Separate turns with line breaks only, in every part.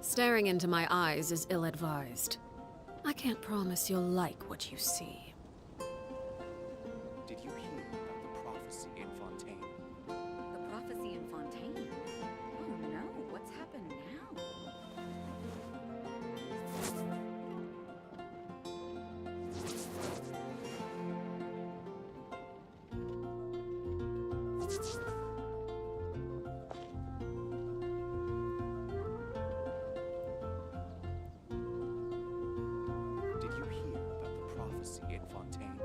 Staring into my eyes is ill-advised. I can't promise you'll like what you see.
Did you hear about the prophecy in Fontaine?
The prophecy in Fontaine? Oh no, what's happened now?
Did you hear about the prophecy in Fontaine?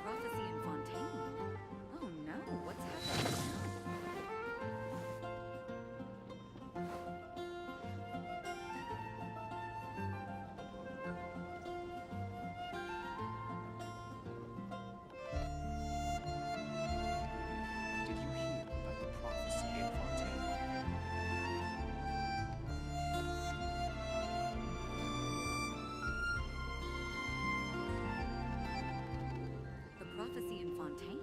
The prophecy in Fontaine? Oh no, what's happened now?
Did you hear about the prophecy in Fontaine?
The prophecy in Fontaine?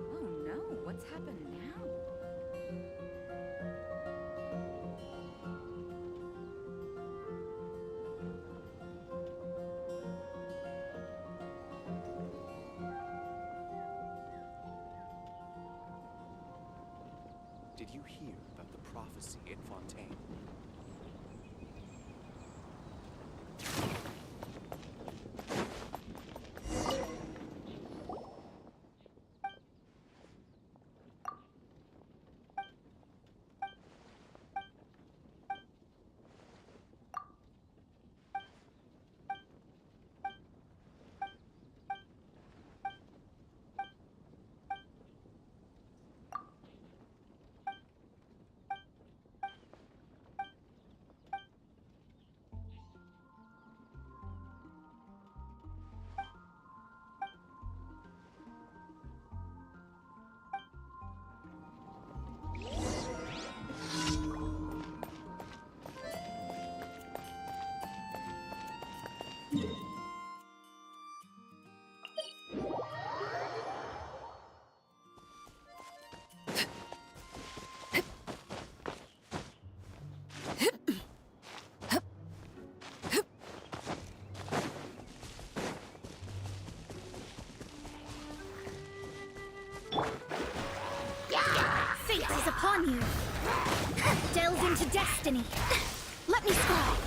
Oh no, what's happened now?
Did you hear about the prophecy in Fontaine?
Fate is upon you. Delve into destiny. Let me scry.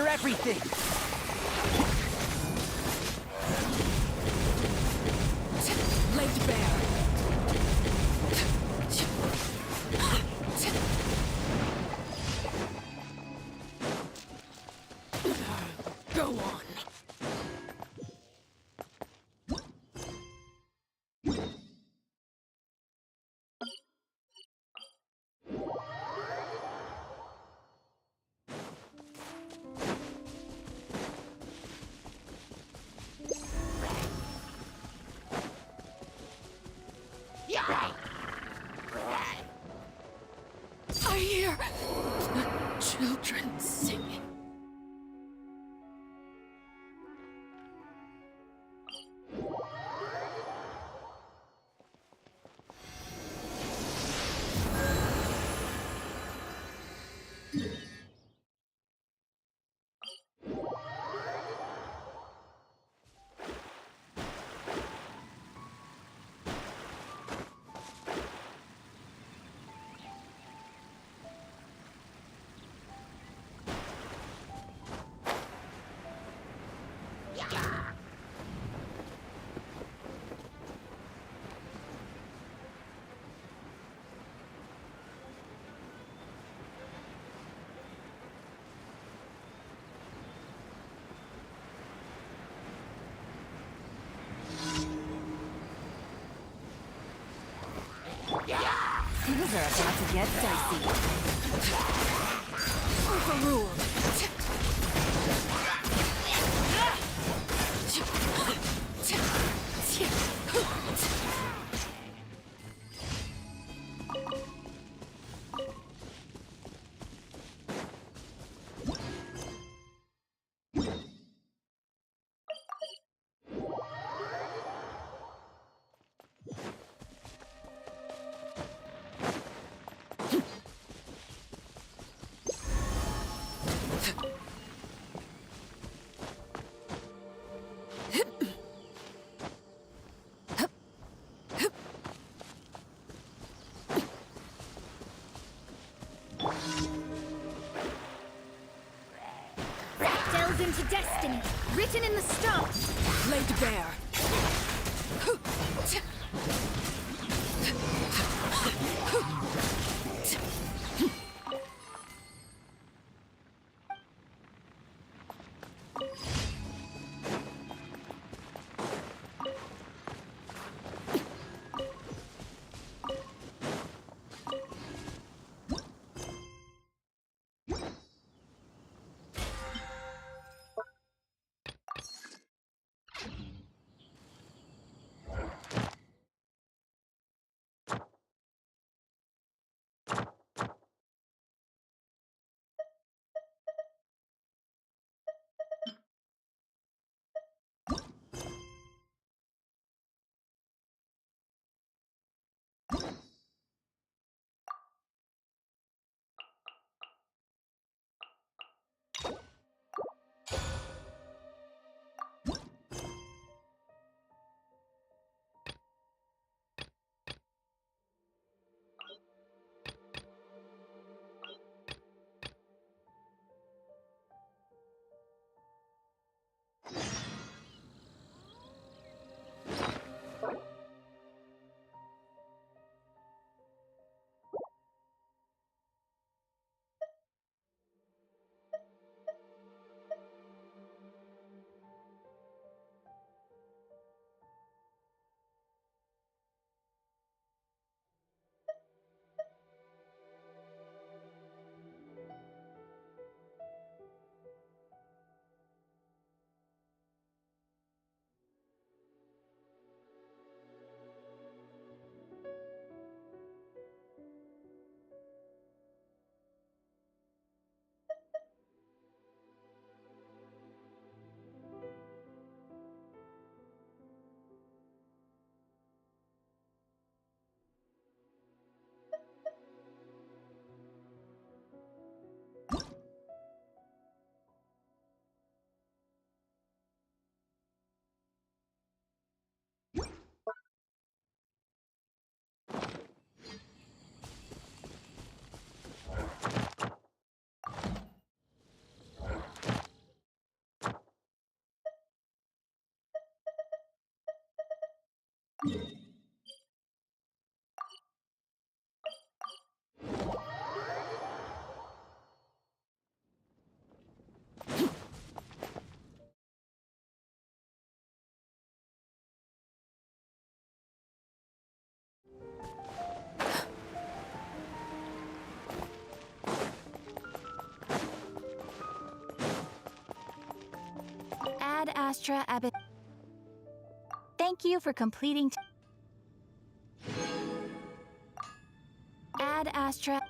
You're everything!
Laid bare. Go on. I hear children singing.
Things are about to get dicey.
Overruled.
Delves into destiny, written in the stars.
Laid bare.
Ad Astra Abbot. Thank you for completing. Ad Astra.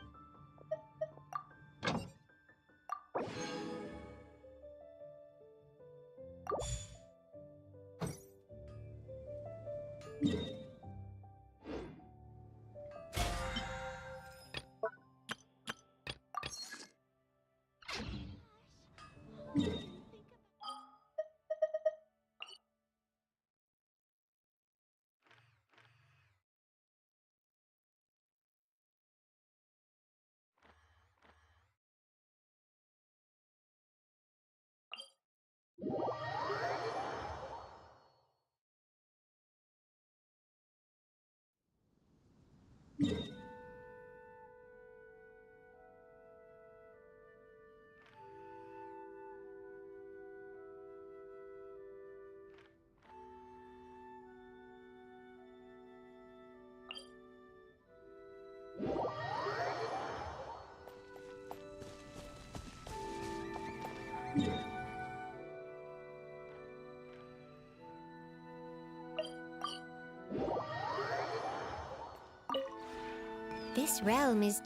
This realm is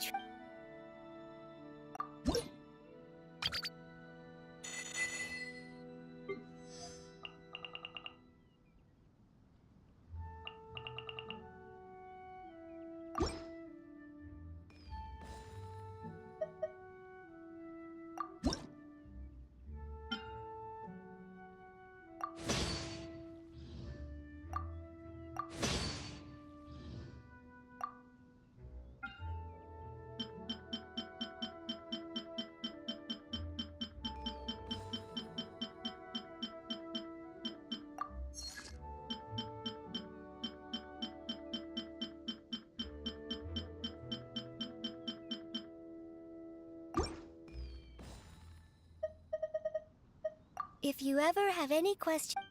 If you ever have any questions.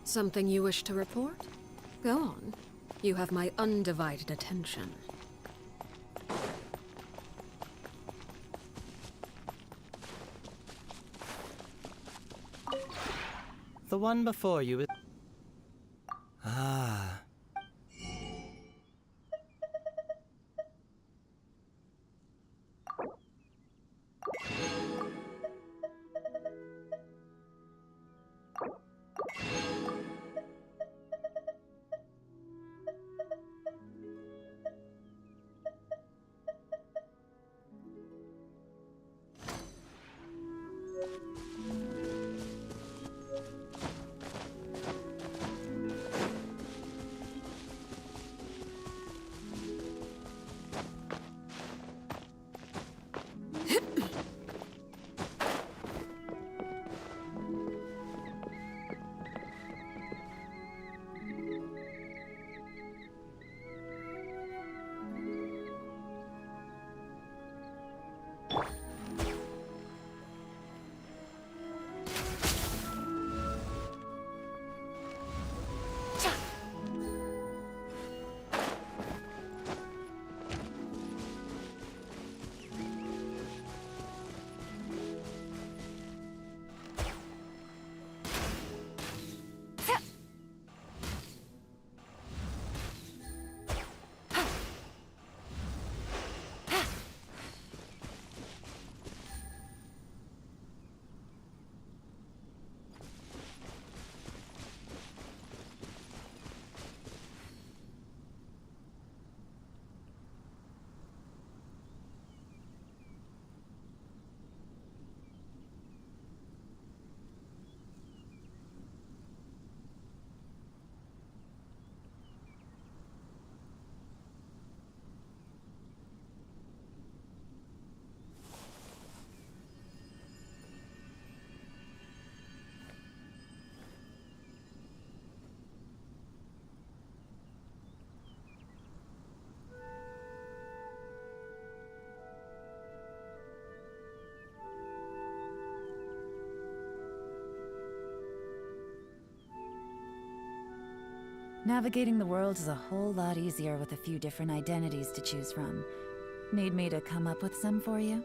Something you wish to report? Go on. You have my undivided attention.
The one before you is... Ah.
Navigating the world is a whole lot easier with a few different identities to choose from. Need me to come up with some for you?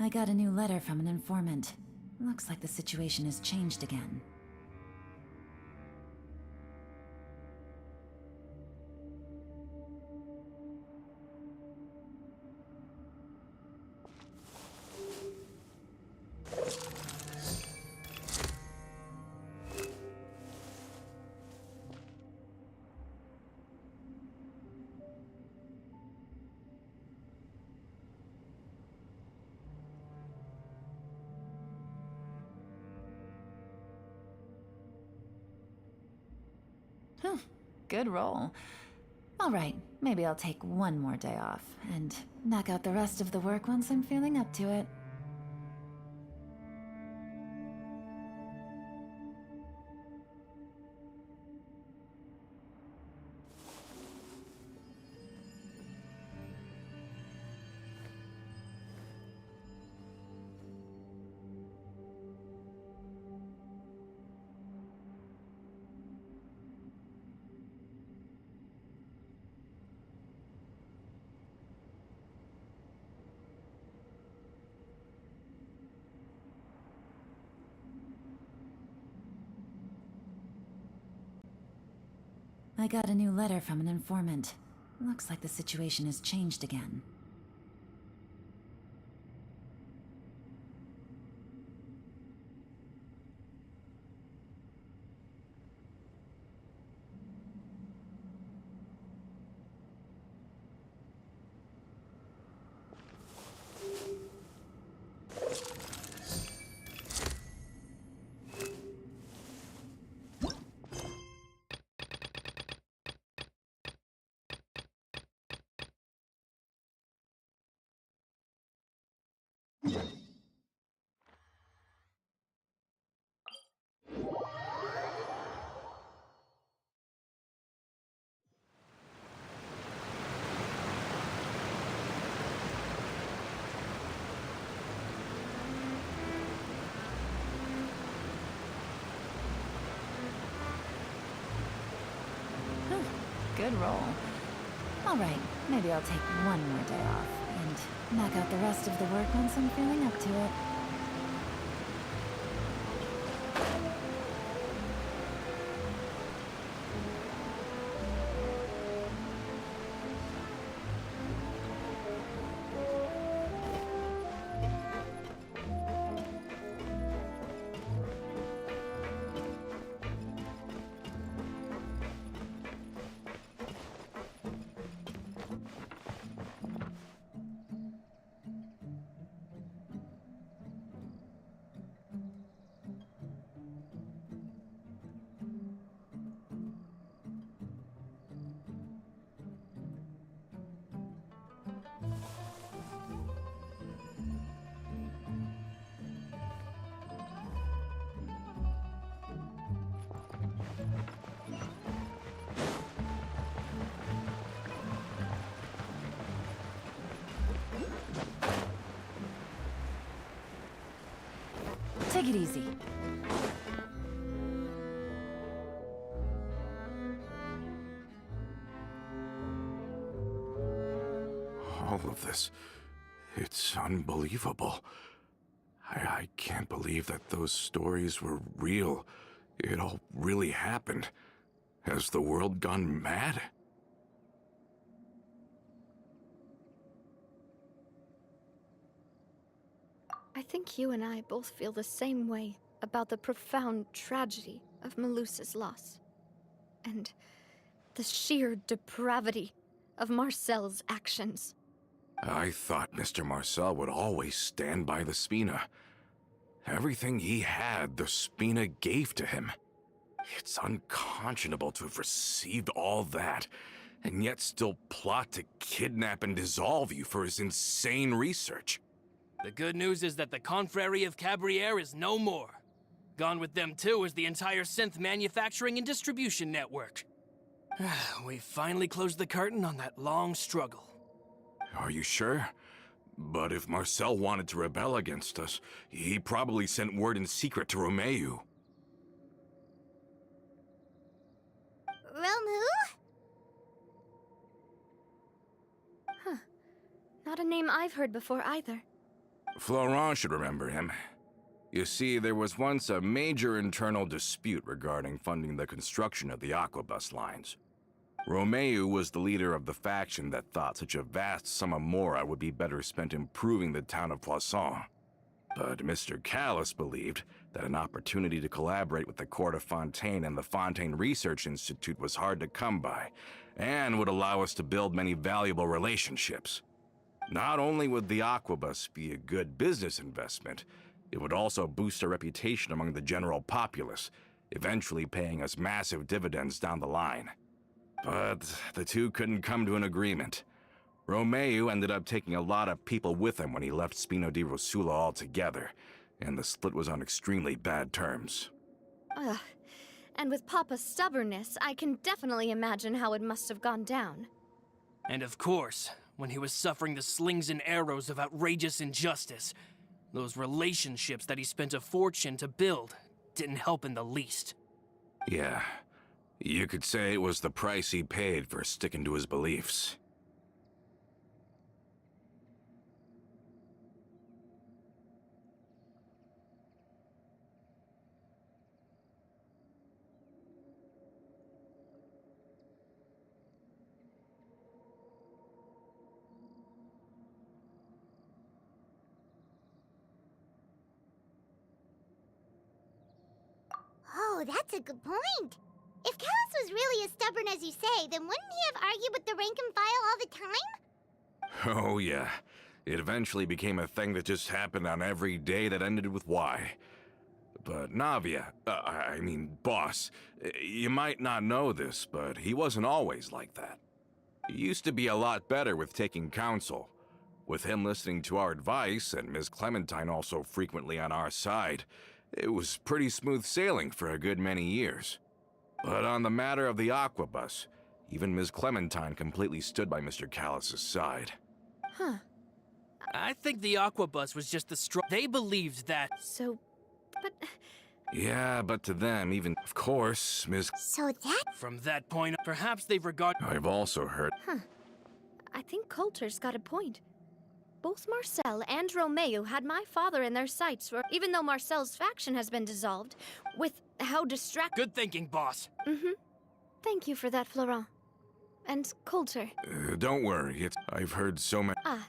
I got a new letter from an informant. Looks like the situation has changed again. Good roll. Alright, maybe I'll take one more day off, and knock out the rest of the work once I'm feeling up to it. I got a new letter from an informant. Looks like the situation has changed again. Good roll. All right, maybe I'll take one more day off and knock out the rest of the work once I'm feeling up to it. Take it easy.
All of this, it's unbelievable. I can't believe that those stories were real. It all really happened. Has the world gone mad?
I think you and I both feel the same way about the profound tragedy of Melusa's loss. And the sheer depravity of Marcel's actions.
I thought Mr. Marcel would always stand by the Spina. Everything he had, the Spina gave to him. It's unconscionable to have received all that, and yet still plot to kidnap and dissolve you for his insane research.
The good news is that the Confrérie of Cabriere is no more. Gone with them too is the entire synth manufacturing and distribution network. We finally closed the curtain on that long struggle.
Are you sure? But if Marcel wanted to rebel against us, he probably sent word in secret to Romeu.
Romeu? Huh. Not a name I've heard before either.
Florent should remember him. You see, there was once a major internal dispute regarding funding the construction of the Aquabus lines. Romeu was the leader of the faction that thought such a vast sum of mora would be better spent improving the town of Poisson. But Mr. Callis believed that an opportunity to collaborate with the Court of Fontaine and the Fontaine Research Institute was hard to come by, and would allow us to build many valuable relationships. Not only would the Aquabus be a good business investment, it would also boost our reputation among the general populace, eventually paying us massive dividends down the line. But the two couldn't come to an agreement. Romeu ended up taking a lot of people with him when he left Spino di Rosula altogether, and the split was on extremely bad terms.
Ugh. And with Papa's stubbornness, I can definitely imagine how it must have gone down.
And of course, when he was suffering the slings and arrows of outrageous injustice, those relationships that he spent a fortune to build didn't help in the least.
Yeah, you could say it was the price he paid for sticking to his beliefs.
Oh, that's a good point. If Callus was really as stubborn as you say, then wouldn't he have argued with the rank and file all the time?
Oh, yeah. It eventually became a thing that just happened on every day that ended with Y. But Navia, boss, you might not know this, but he wasn't always like that. He used to be a lot better with taking counsel. With him listening to our advice, and Ms. Clementine also frequently on our side, it was pretty smooth sailing for a good many years. But on the matter of the Aquabus, even Ms. Clementine completely stood by Mr. Callus's side.
Huh.
I think the Aquabus was just the straw. They believed that.
So, but...
Yeah, but to them, even, of course, Ms.
So that...
From that point, perhaps they've regarded.
I've also heard.
Huh. I think Coulter's got a point. Both Marcel and Romeo had my father in their sights for, even though Marcel's faction has been dissolved, with how
Good thinking, boss.
Thank you for that, Florent. And Coulter.
Don't worry, I've heard so many.
Ah,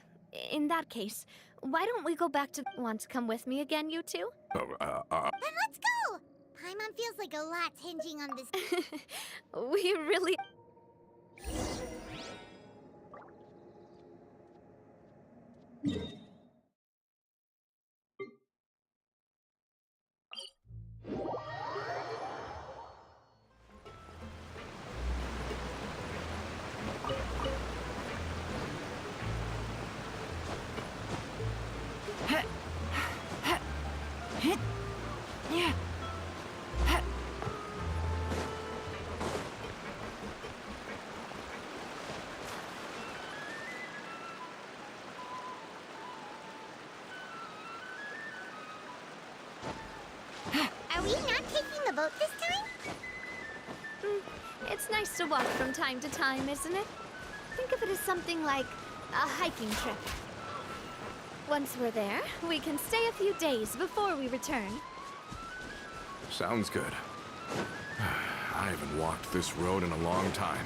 in that case, why don't we go back to... Want to come with me again, you two?
Then let's go! Paimon feels like a lot's hinging on this.
We really...
Are we not taking the boat this time?
It's nice to walk from time to time, isn't it? Think of it as something like a hiking trip. Once we're there, we can stay a few days before we return.
Sounds good. I haven't walked this road in a long time.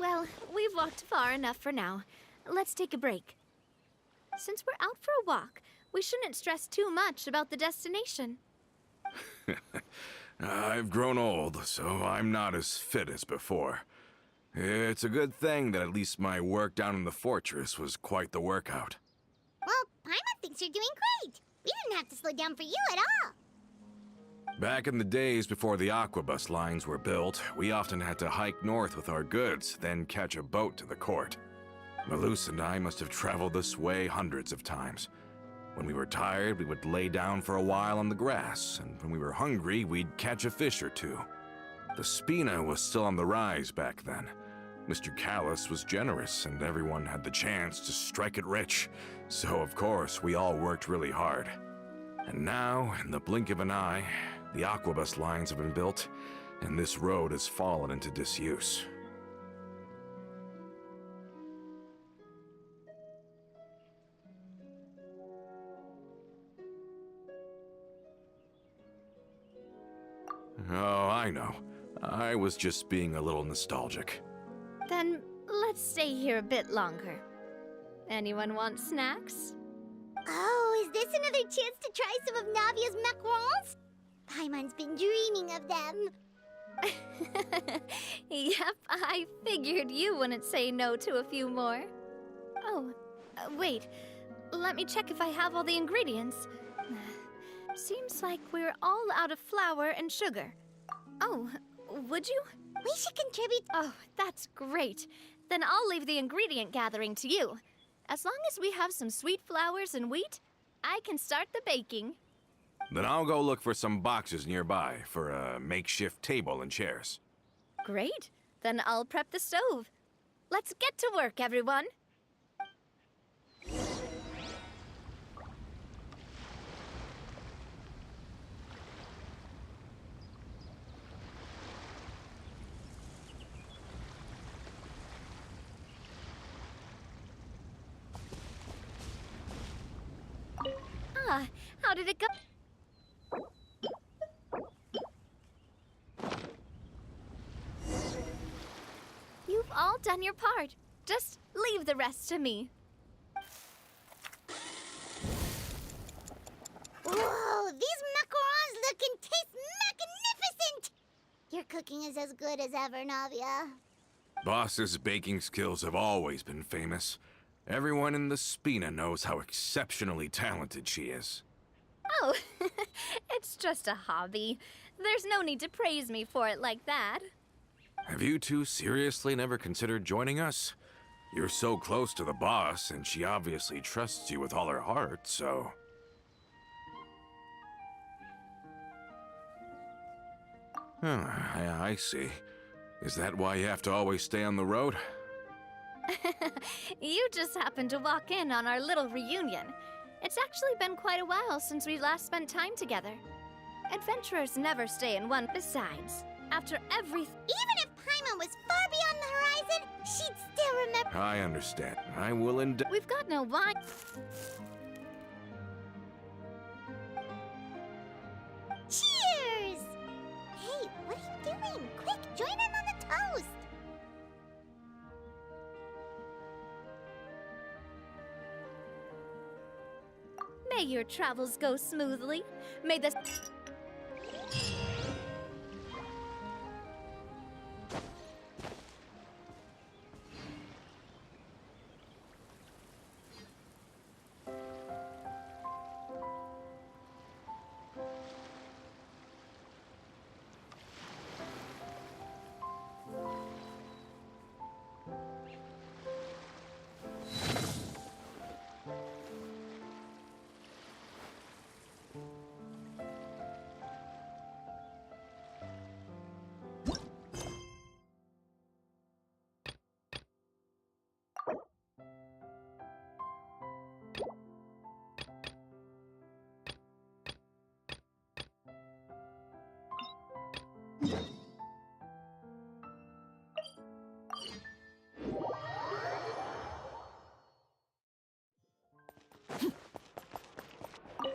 Well, we've walked far enough for now. Let's take a break. Since we're out for a walk, We shouldn't stress too much about the destination.
I've grown old, so I'm not as fit as before. It's a good thing that at least my work down in the fortress was quite the workout.
Well, Paimon thinks you're doing great. We didn't have to slow down for you at all.
Back in the days before the Aquabus lines were built, we often had to hike north with our goods, then catch a boat to the court. Melus and I must have traveled this way hundreds of times. When we were tired, we would lay down for a while on the grass, and when we were hungry, we'd catch a fish or two. The Spina was still on the rise back then. Mr. Callus was generous, and everyone had the chance to strike it rich. So, of course, we all worked really hard. And now, in the blink of an eye, the Aquabus lines have been built, and this road has fallen into disuse. Oh, I know. I was just being a little nostalgic.
Then let's stay here a bit longer. Anyone want snacks?
Oh, is this another chance to try some of Navia's macarons? Paimon's been dreaming of them.
Yep, I figured you wouldn't say no to a few more. Oh, wait. Let me check if I have all the ingredients. Seems like we're all out of flour and sugar. Oh, would you?
We should contribute.
Oh, that's great. Then I'll leave the ingredient gathering to you. As long as we have some sweet flours and wheat, I can start the baking.
Then I'll go look for some boxes nearby for a makeshift table and chairs.
Great. Then I'll prep the stove. Let's get to work, everyone. How did it go? You've all done your part. Just leave the rest to me.
Whoa, these macarons look and taste magnificent! Your cooking is as good as ever, Navia.
Boss's baking skills have always been famous. Everyone in the Spina knows how exceptionally talented she is.
Oh, it's just a hobby. There's no need to praise me for it like that.
Have you two seriously never considered joining us? You're so close to the boss, and she obviously trusts you with all her heart, so... I see. Is that why you have to always stay on the road?
You just happened to walk in on our little reunion. It's actually been quite a while since we last spent time together. Adventurers never stay in one. Besides, after everything...
Even if Paimon was far beyond the horizon, she'd still remember...
I understand. I will
We've got no wine...
Cheers! Hey, what are you doing? Quick, join in on the toast!
May your travels go smoothly. May the...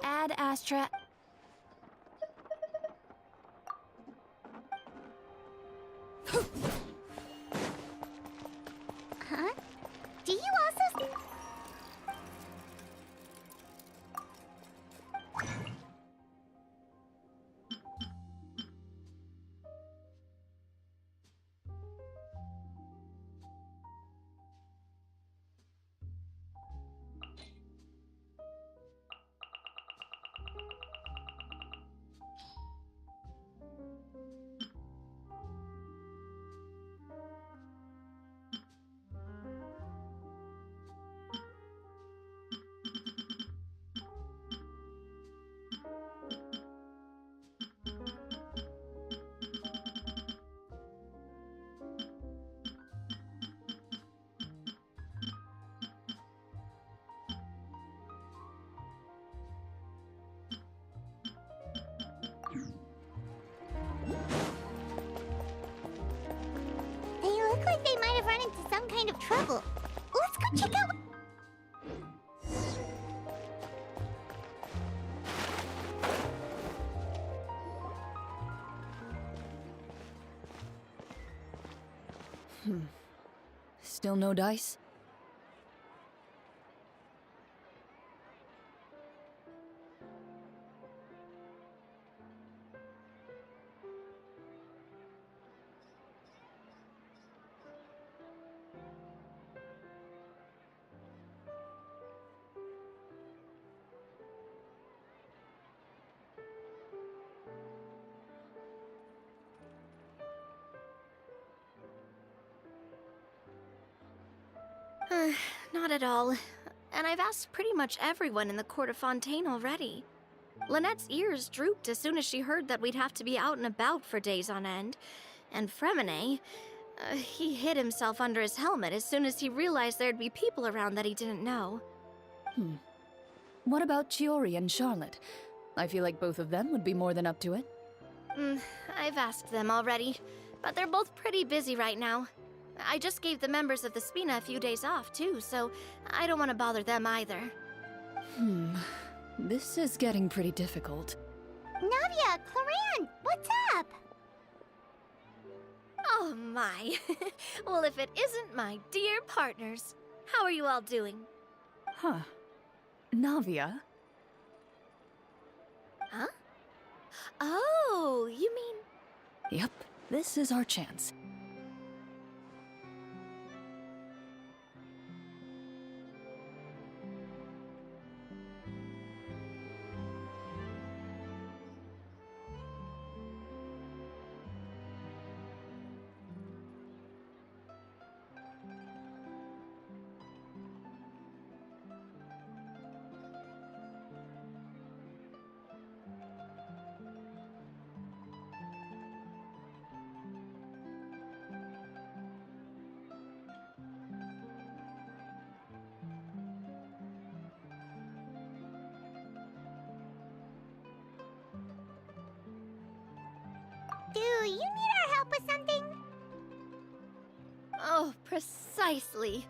Ad Astra...
Huh? Do you also... some kind of trouble. Let's go check out.
Still no dice?
Not at all. And I've asked pretty much everyone in the court of Fontaine already. Lynette's ears drooped as soon as she heard that we'd have to be out and about for days on end. And Fremine, he hid himself under his helmet as soon as he realized there'd be people around that he didn't know.
What about Chiori and Charlotte? I feel like both of them would be more than up to it.
I've asked them already, but they're both pretty busy right now. I just gave the members of the Spina a few days off, too, so I don't want to bother them either.
This is getting pretty difficult.
Navia, Cloran, what's up?
Oh my. Well, if it isn't my dear partners. How are you all doing?
Huh. Navia?
Huh? Oh, you mean...
Yep, this is our chance.
Do you need our help with something?
Oh, precisely.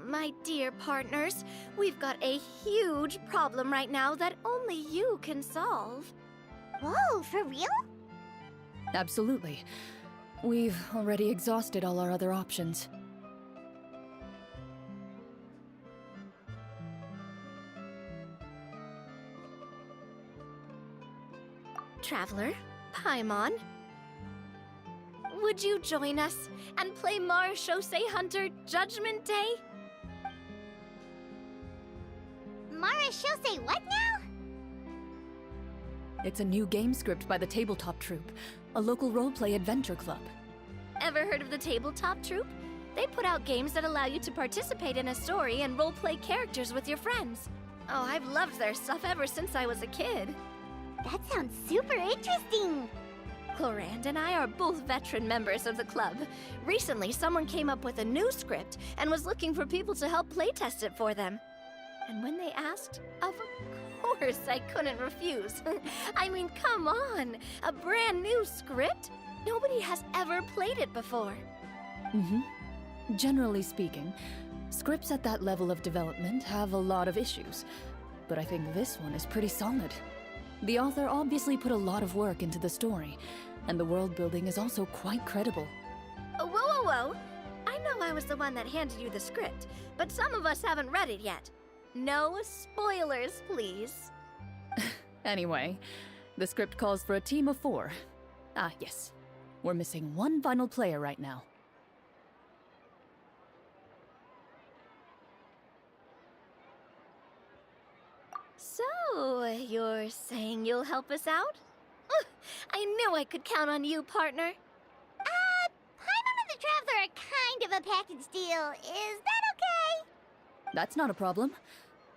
My dear partners, we've got a huge problem right now that only you can solve.
Whoa, for real?
Absolutely. We've already exhausted all our other options.
Traveler, Paimon, would you join us and play Marechaussee Hunter Judgment Day?
Marechaussee what now?
It's a new game script by the Tabletop Troupe, a local roleplay adventure club.
Ever heard of the Tabletop Troupe? They put out games that allow you to participate in a story and roleplay characters with your friends. Oh, I've loved their stuff ever since I was a kid.
That sounds super interesting.
Clorand and I are both veteran members of the club. Recently, someone came up with a new script and was looking for people to help playtest it for them. And when they asked, of course I couldn't refuse. I mean, come on! A brand new script? Nobody has ever played it before.
Generally speaking, scripts at that level of development have a lot of issues, but I think this one is pretty solid. The author obviously put a lot of work into the story, and the world building is also quite credible.
Whoa! I know I was the one that handed you the script, but some of us haven't read it yet. No spoilers, please.
Anyway, the script calls for a team of 4. Ah, yes. We're missing one final player right now.
So, you're saying you'll help us out? I knew I could count on you, partner.
Paimon and the Traveler are kind of a package deal. Is that okay?
That's not a problem.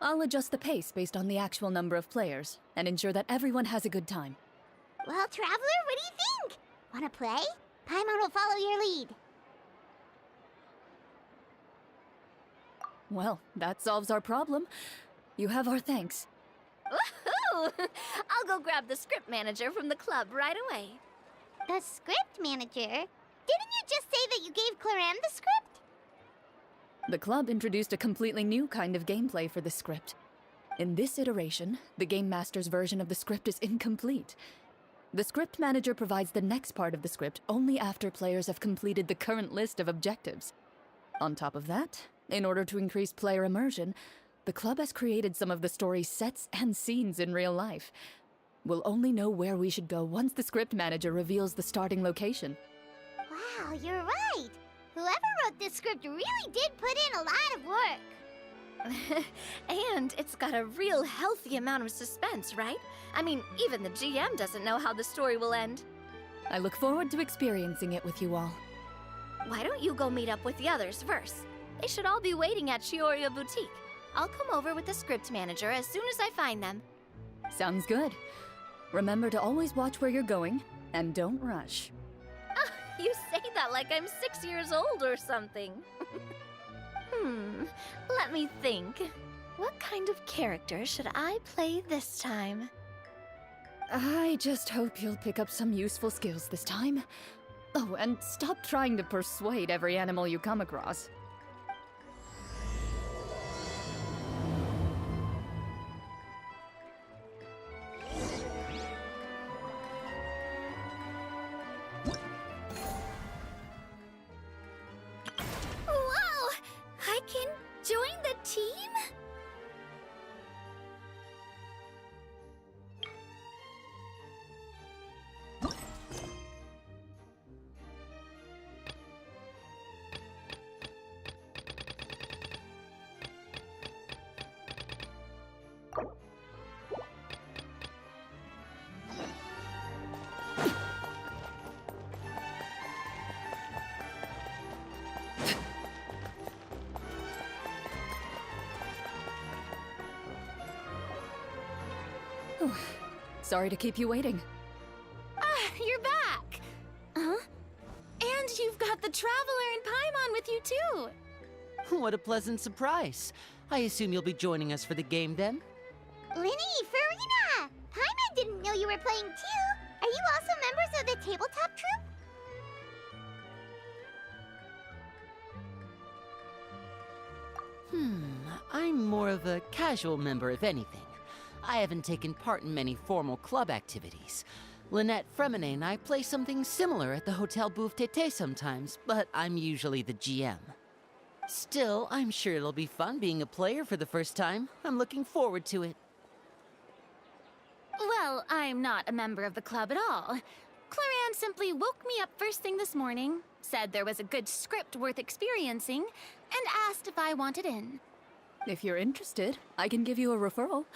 I'll adjust the pace based on the actual number of players, and ensure that everyone has a good time.
Well, Traveler, what do you think? Wanna play? Paimon will follow your lead.
Well, that solves our problem. You have our thanks.
Woohoo! I'll go grab the script manager from the club right away.
The script manager? Didn't you just say that you gave Cloran the script?
The club introduced a completely new kind of gameplay for the script. In this iteration, the Game Master's version of the script is incomplete. The script manager provides the next part of the script only after players have completed the current list of objectives. On top of that, in order to increase player immersion, the club has created some of the story's sets and scenes in real life. We'll only know where we should go once the script manager reveals the starting location.
Wow, you're right. Whoever wrote this script really did put in a lot of work.
And it's got a real healthy amount of suspense, right? I mean, even the GM doesn't know how the story will end.
I look forward to experiencing it with you all.
Why don't you go meet up with the others first? They should all be waiting at ⁴ Boutique. I'll come over with the script manager as soon as I find them.
Sounds good. Remember to always watch where you're going, and don't rush.
You say that like I'm 6 years old or something. Let me think. What kind of character should I play this time?
I just hope you'll pick up some useful skills this time. Oh, and stop trying to persuade every animal you come across.
Whoa! I can join the team?
Sorry to keep you waiting.
You're back! Huh? And you've got the Traveler and Paimon with you too!
What a pleasant surprise. I assume you'll be joining us for the game then?
Linny, Farina! Paimon didn't know you were playing too. Are you also members of the tabletop troupe?
I'm more of a casual member, if anything. I haven't taken part in many formal club activities. Lynette Fremine and I play something similar at the Hotel Bouffe Tété sometimes, but I'm usually the GM. Still, I'm sure it'll be fun being a player for the first time. I'm looking forward to it.
Well, I'm not a member of the club at all. Claran simply woke me up first thing this morning, said there was a good script worth experiencing, and asked if I wanted in.
If you're interested, I can give you a referral.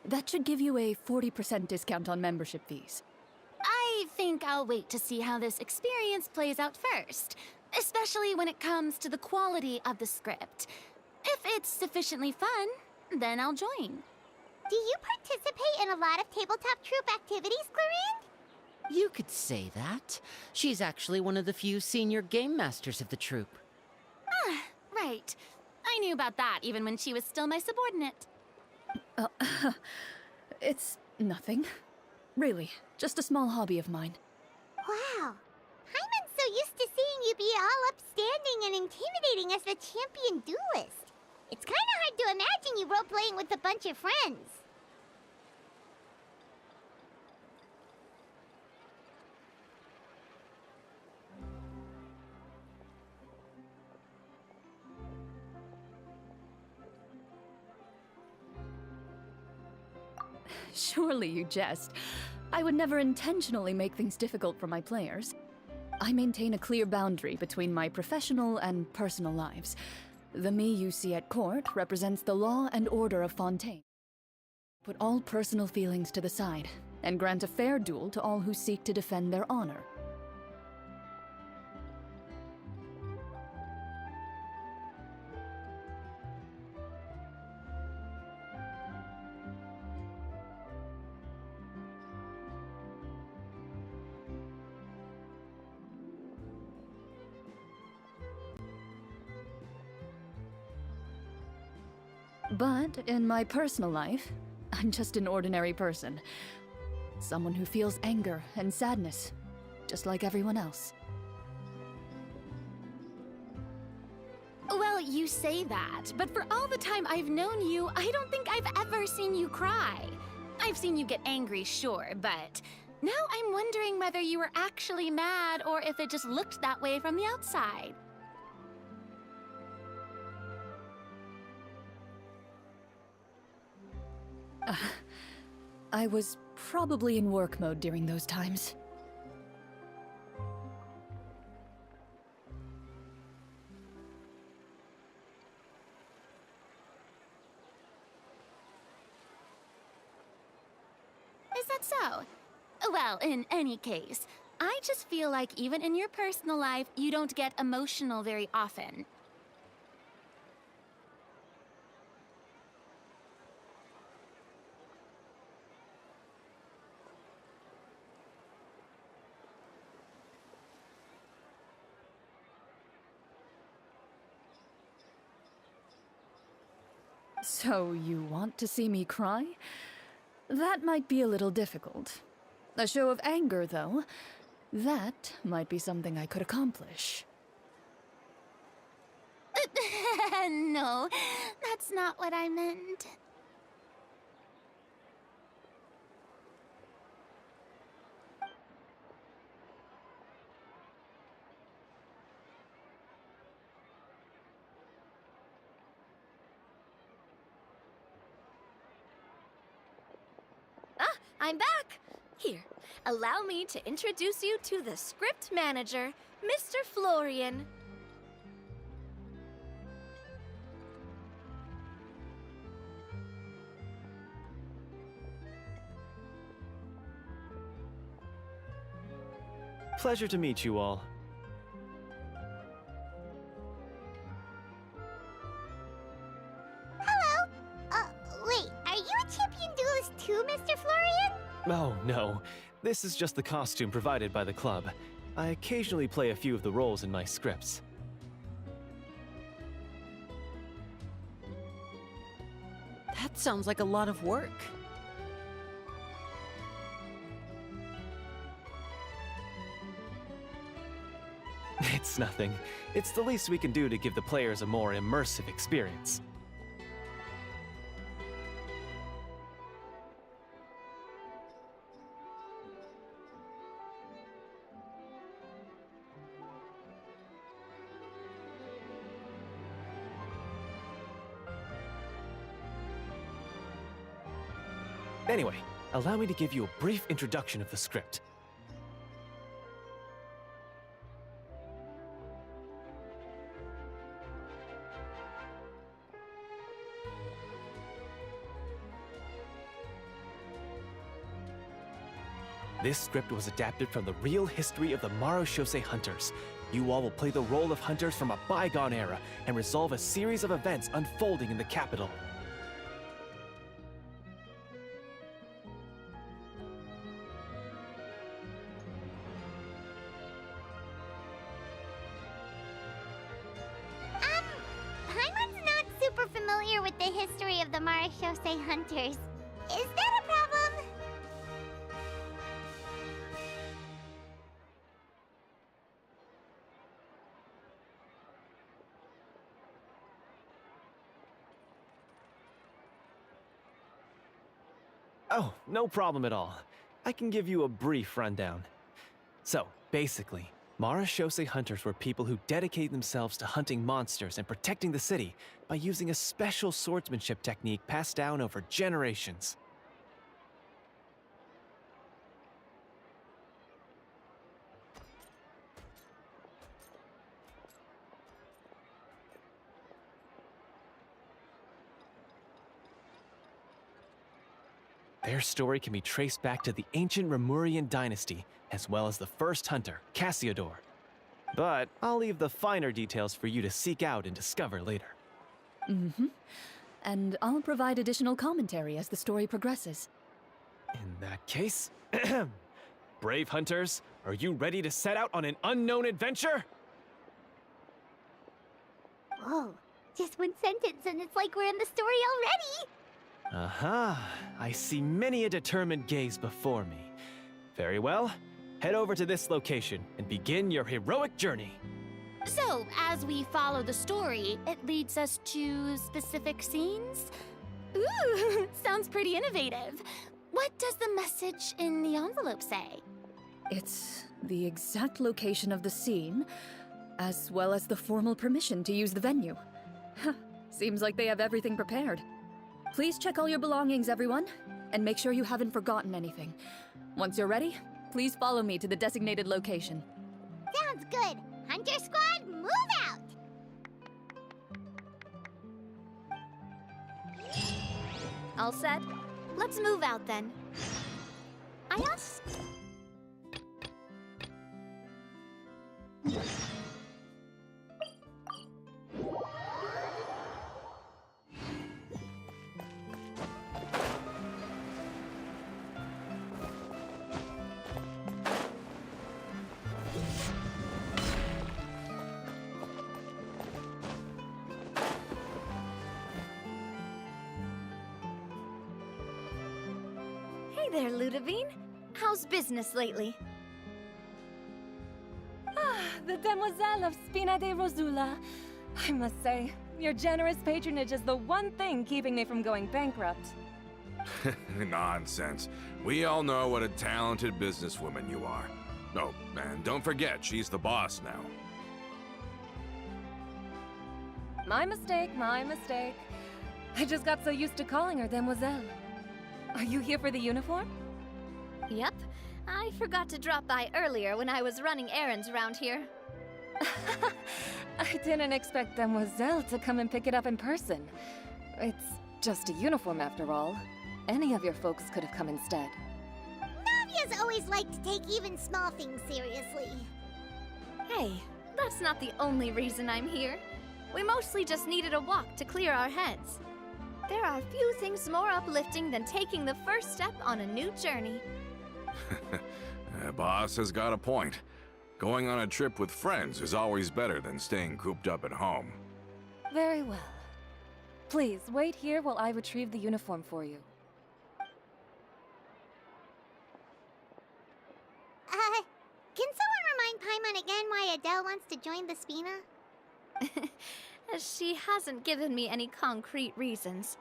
That should give you a 40% discount on membership fees.
I think I'll wait to see how this experience plays out first, especially when it comes to the quality of the script. If it's sufficiently fun, then I'll join.
Do you participate in a lot of tabletop troupe activities, Clarine?
You could say that. She's actually one of the few senior game masters of the troupe.
Right. I knew about that even when she was still my subordinate.
It's nothing. Really, just a small hobby of mine.
Wow. Hyman's so used to seeing you be all upstanding and intimidating as the champion duelist. It's kind of hard to imagine you role-playing with a bunch of friends.
Surely you jest. I would never intentionally make things difficult for my players. I maintain a clear boundary between my professional and personal lives. The me you see at court represents the law and order of Fontaine. Put all personal feelings to the side, and grant a fair duel to all who seek to defend their honor. But in my personal life, I'm just an ordinary person. Someone who feels anger and sadness, just like everyone else.
Well, you say that, but for all the time I've known you, I don't think I've ever seen you cry. I've seen you get angry, sure, but now I'm wondering whether you were actually mad or if it just looked that way from the outside.
I was probably in work mode during those times.
Is that so? Well, in any case, I just feel like even in your personal life, you don't get emotional very often.
So you want to see me cry? That might be a little difficult. A show of anger, though, that might be something I could accomplish.
No, that's not what I meant.
I'm back! Here, allow me to introduce you to the script manager, Mr. Florian.
Pleasure to meet you all.
Hello? Wait, are you a champion duelist too, Mr. Florian?
Oh, no. This is just the costume provided by the club. I occasionally play a few of the roles in my scripts.
That sounds like a lot of work.
It's nothing. It's the least we can do to give the players a more immersive experience. Anyway, allow me to give you a brief introduction of the script. This script was adapted from the real history of the ⁴ hunters. You all will play the role of hunters from a bygone era and resolve a series of events unfolding in the capital.
Paimon's not super familiar with the history of the ⁴ hunters. Is that a problem?
Oh, no problem at all. I can give you a brief rundown. So, basically, ⁴ hunters were people who dedicated themselves to hunting monsters and protecting the city by using a special swordsmanship technique passed down over generations. Their story can be traced back to the ancient Lemurian dynasty, as well as the first hunter, Cassiodor. But I'll leave the finer details for you to seek out and discover later.
Mm-hmm. And I'll provide additional commentary as the story progresses.
In that case, brave hunters, are you ready to set out on an unknown adventure?
Whoa, just one sentence and it's like we're in the story already!
Aha, I see many a determined gaze before me. Very well, head over to this location and begin your heroic journey.
So, as we follow the story, it leads us to specific scenes? Ooh, sounds pretty innovative. What does the message in the envelope say?
It's the exact location of the scene, as well as the formal permission to use the venue. Seems like they have everything prepared. Please check all your belongings, everyone, and make sure you haven't forgotten anything. Once you're ready, please follow me to the designated location.
Sounds good. Hunter Squad, move out!
All set? Let's move out then. Ayas? Hey there, Ludovine. How's business lately?
The Demoiselle of Spina de Rosula. I must say, your generous patronage is the one thing keeping me from going bankrupt.
Nonsense. We all know what a talented businesswoman you are. Oh, and don't forget, she's the boss now.
My mistake, my mistake. I just got so used to calling her Demoiselle. Are you here for the uniform?
Yep. I forgot to drop by earlier when I was running errands around here.
I didn't expect Demoiselle to come and pick it up in person. It's just a uniform after all. Any of your folks could have come instead.
Navia's always liked to take even small things seriously.
Hey, that's not the only reason I'm here. We mostly just needed a walk to clear our heads. There are few things more uplifting than taking the first step on a new journey.
Boss has got a point. Going on a trip with friends is always better than staying cooped up at home.
Very well. Please, wait here while I retrieve the uniform for you.
Can someone remind Paimon again why Adele wants to join the Spina?
She hasn't given me any concrete reasons.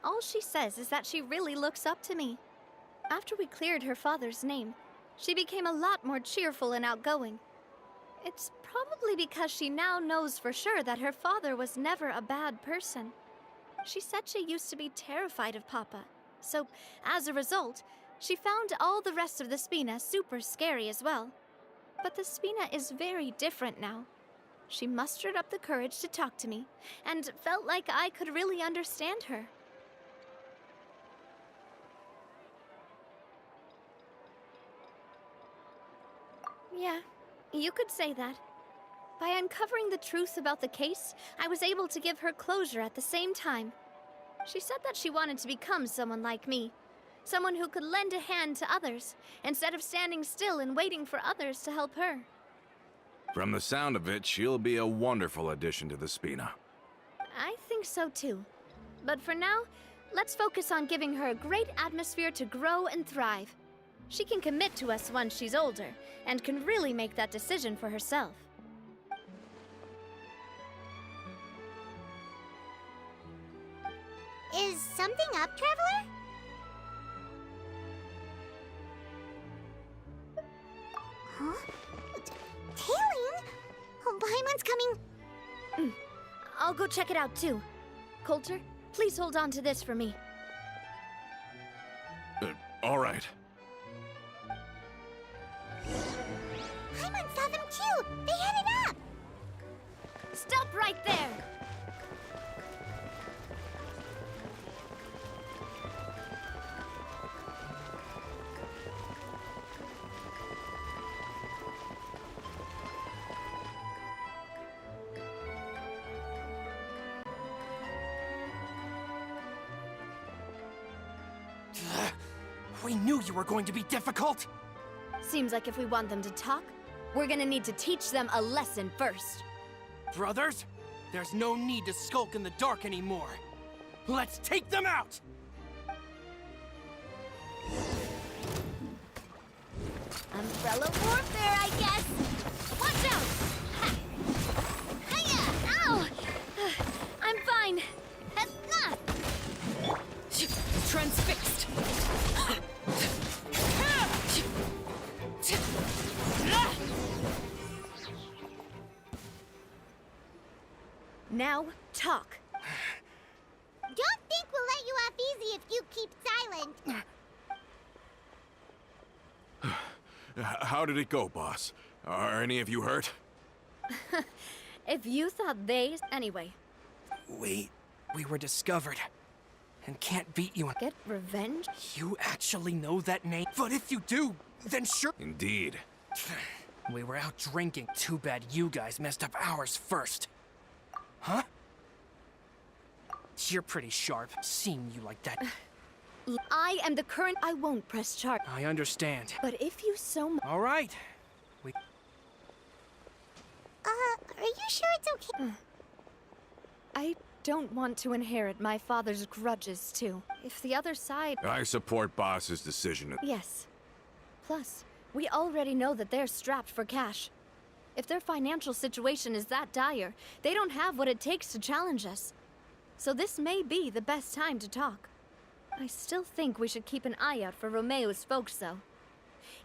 All she says is that she really looks up to me. After we cleared her father's name, she became a lot more cheerful and outgoing. It's probably because she now knows for sure that her father was never a bad person. She said she used to be terrified of Papa, so as a result, she found all the rest of the Spina super scary as well. But the Spina is very different now. She mustered up the courage to talk to me, and felt like I could really understand her. Yeah, you could say that. By uncovering the truth about the case, I was able to give her closure at the same time. She said that she wanted to become someone like me. Someone who could lend a hand to others, instead of standing still and waiting for others to help her.
From the sound of it, she'll be a wonderful addition to the Spina.
I think so too. But for now, let's focus on giving her a great atmosphere to grow and thrive. She can commit to us once she's older, and can really make that decision for herself.
Is something up, Traveler? Huh? Tailing? Oh, Paimon's coming.
I'll go check it out too. Coulter, please hold on to this for me.
All right.
Paimon saw them too! They headed up!
Stop right there!
We knew you were going to be difficult!
Seems like if we want them to talk, we're gonna need to teach them a lesson first.
Brothers, there's no need to skulk in the dark anymore. Let's take them out!
Umbrella warfare, I guess!
Watch out! Ha! talk.
Don't think we'll let you off easy if you keep silent.
How did it go, boss? Are any of you hurt?
If you thought they... Anyway.
We were discovered. And can't beat you.
Get revenge?
You actually know that name? But if you do, then sure.
Indeed.
We were out drinking. Too bad you guys messed up ours first. Huh? You're pretty sharp, seeing you like that.
I am the current... I won't press charge.
I understand.
But if you so...
All right.
Are you sure it's okay?
I don't want to inherit my father's grudges, too. If the other side...
I support boss's decision.
Yes. Plus, we already know that they're strapped for cash. If their financial situation is that dire, they don't have what it takes to challenge us. So this may be the best time to talk. I still think we should keep an eye out for Romeo's folks, though.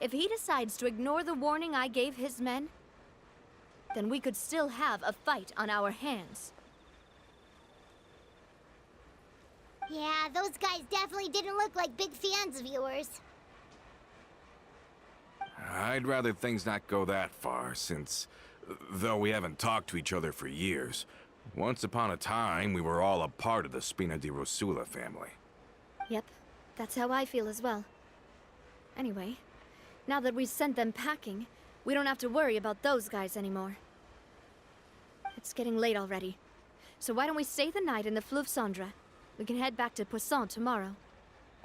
If he decides to ignore the warning I gave his men, then we could still have a fight on our hands.
Yeah, those guys definitely didn't look like big fans of yours.
I'd rather things not go that far, since, though we haven't talked to each other for years, once upon a time we were all a part of the ⁴ ⁷ family.
Yep, that's how I feel as well. Anyway, now that we've sent them packing, we don't have to worry about those guys anymore. It's getting late already, so why don't we stay the night in the ⁴ᴷ⁷ We can head back to Poisson tomorrow.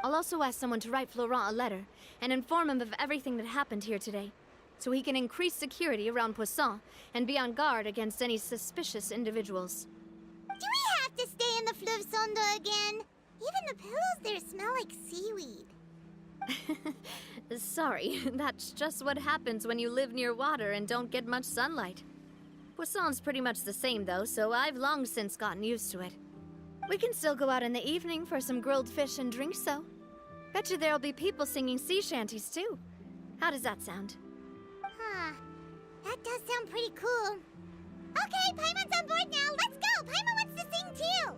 I'll also ask someone to write Florent a letter and inform him of everything that happened here today, so he can increase security around Poisson and be on guard against any suspicious individuals.
Do we have to stay in the ⁴ again? Even the pillows there smell like seaweed.
Sorry, that's just what happens when you live near water and don't get much sunlight. Poisson's pretty much the same though, so I've long since gotten used to it. We can still go out in the evening for some grilled fish and drinks though. Bet you there'll be people singing sea shanties too. How does that sound?
Huh. That does sound pretty cool. Okay, Paimon's on board now. Let's go! Paimon wants to sing too!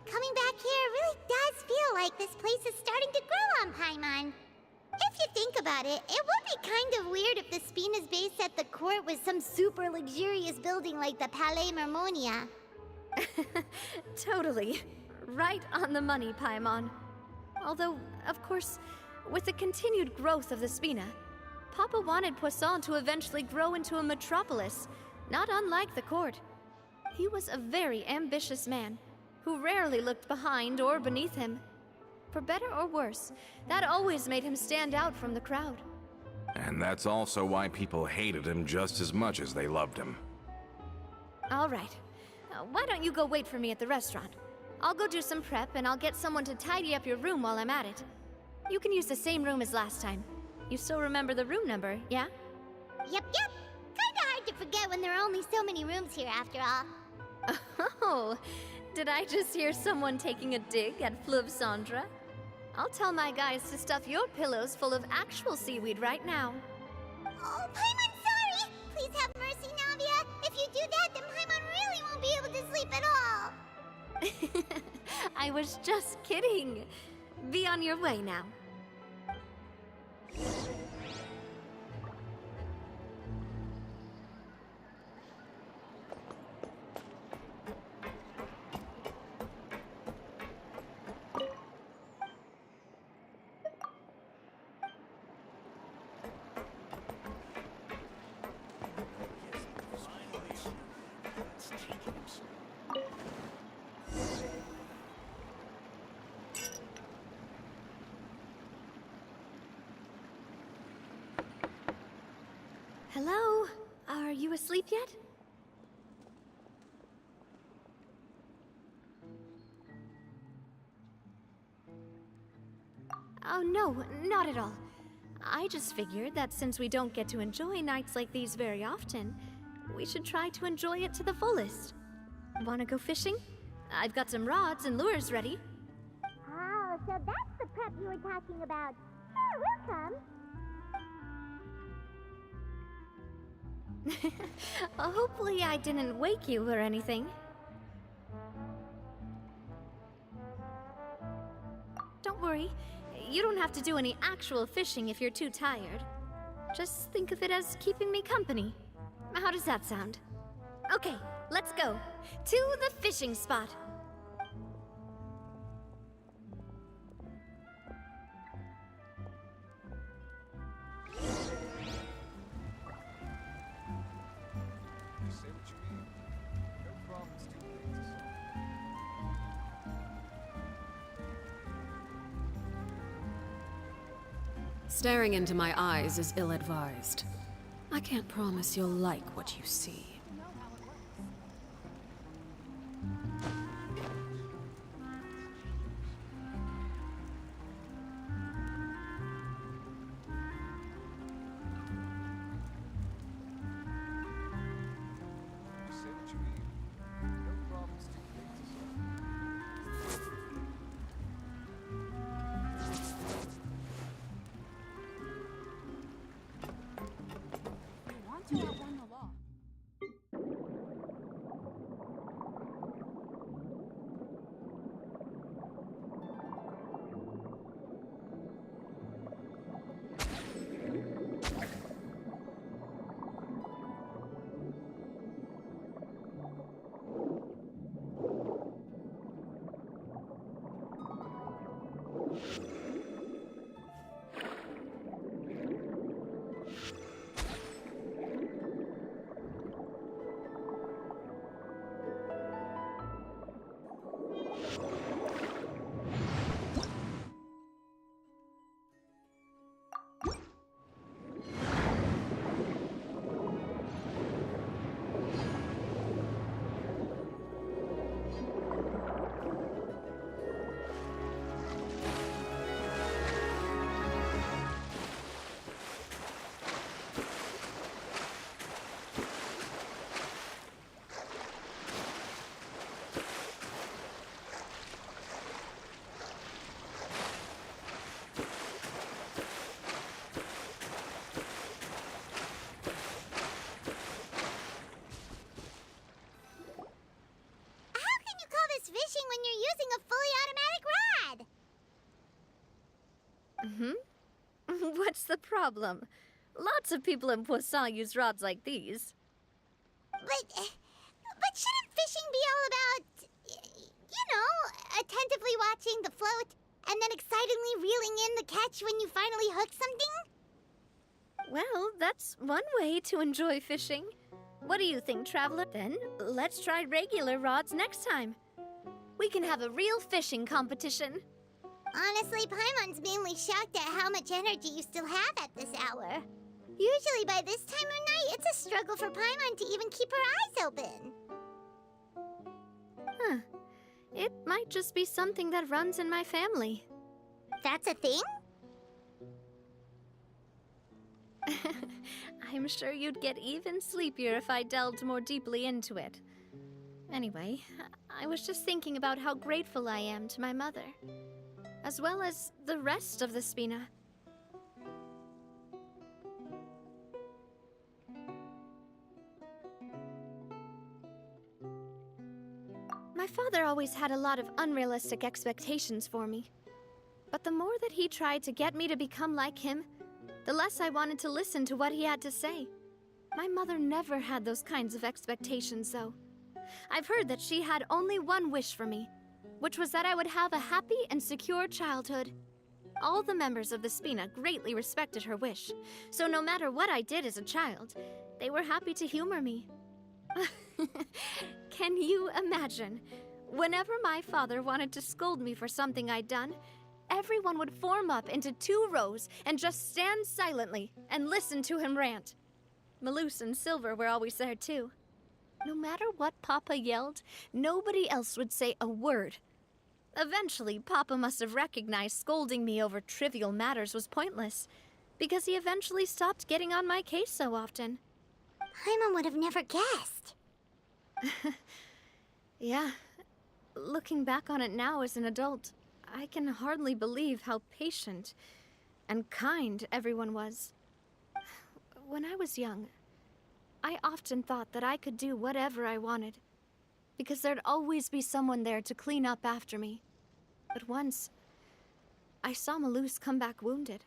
Coming back here really does feel like this place is starting to grow on Paimon. If you think about it, it would be kind of weird if the Spina's base at the court was some super luxurious building like the Palais Mermonia.
Totally. Right on the money, Paimon. Although, of course, with the continued growth of the Spina, Papa wanted Poisson to eventually grow into a metropolis, not unlike the court. He was a very ambitious man, who rarely looked behind or beneath him. For better or worse, that always made him stand out from the crowd.
And that's also why people hated him just as much as they loved him.
All right. Why don't you go wait for me at the restaurant? I'll go do some prep and I'll get someone to tidy up your room while I'm at it. You can use the same room as last time. You still remember the room number, yeah?
Yep. Kinda hard to forget when there are only so many rooms here after all.
Oh, did I just hear someone taking a dig at ⁴ I'll tell my guys to stuff your pillows full of actual seaweed right now.
Oh, Paimon, sorry! Please have mercy, Navia. If you do that, then Paimon really won't be able to sleep at all.
I was just kidding. Be on your way now. Hello? Are you asleep yet? Oh, no, not at all. I just figured that since we don't get to enjoy nights like these very often, we should try to enjoy it to the fullest. Wanna go fishing? I've got some rods and lures ready.
Oh, so that's the prep you were talking about. Sure, we'll come.
Hopefully I didn't wake you or anything. Don't worry, you don't have to do any actual fishing if you're too tired. Just think of it as keeping me company. How does that sound? Okay, let's go. To the fishing spot.
You say what you mean. No problem's too big to solve.
Staring into my eyes is ill-advised. I can't promise you'll like what you see.
You say what you mean. No problem's too big to solve.
Fishing when you're using a fully automatic rod.
What's the problem? Lots of people in Poisson use rods like these.
But shouldn't fishing be all about, attentively watching the float and then excitedly reeling in the catch when you finally hook something?
Well, that's one way to enjoy fishing. What do you think, Traveler? Then let's try regular rods next time. We can have a real fishing competition.
Honestly, Paimon's mainly shocked at how much energy you still have at this hour. Usually by this time of night, it's a struggle for Paimon to even keep her eyes open.
Huh. It might just be something that runs in my family.
That's a thing?
I'm sure you'd get even sleepier if I delved more deeply into it. Anyway, I was just thinking about how grateful I am to my mother, as well as the rest of the Spina. My father always had a lot of unrealistic expectations for me. But the more that he tried to get me to become like him, the less I wanted to listen to what he had to say. My mother never had those kinds of expectations, though. I've heard that she had only one wish for me, which was that I would have a happy and secure childhood. All the members of the Spina greatly respected her wish, so no matter what I did as a child, they were happy to humor me. Can you imagine? Whenever my father wanted to scold me for something I'd done, everyone would form up into 2 rows and just stand silently and listen to him rant. Malus and Silver were always there too. No matter what Papa yelled, nobody else would say a word. Eventually, Papa must have recognized scolding me over trivial matters was pointless, because he eventually stopped getting on my case so often.
Paimon would have never guessed.
Yeah. Looking back on it now as an adult, I can hardly believe how patient and kind everyone was. When I was young, I often thought that I could do whatever I wanted, because there'd always be someone there to clean up after me. But once, I saw Malus come back wounded.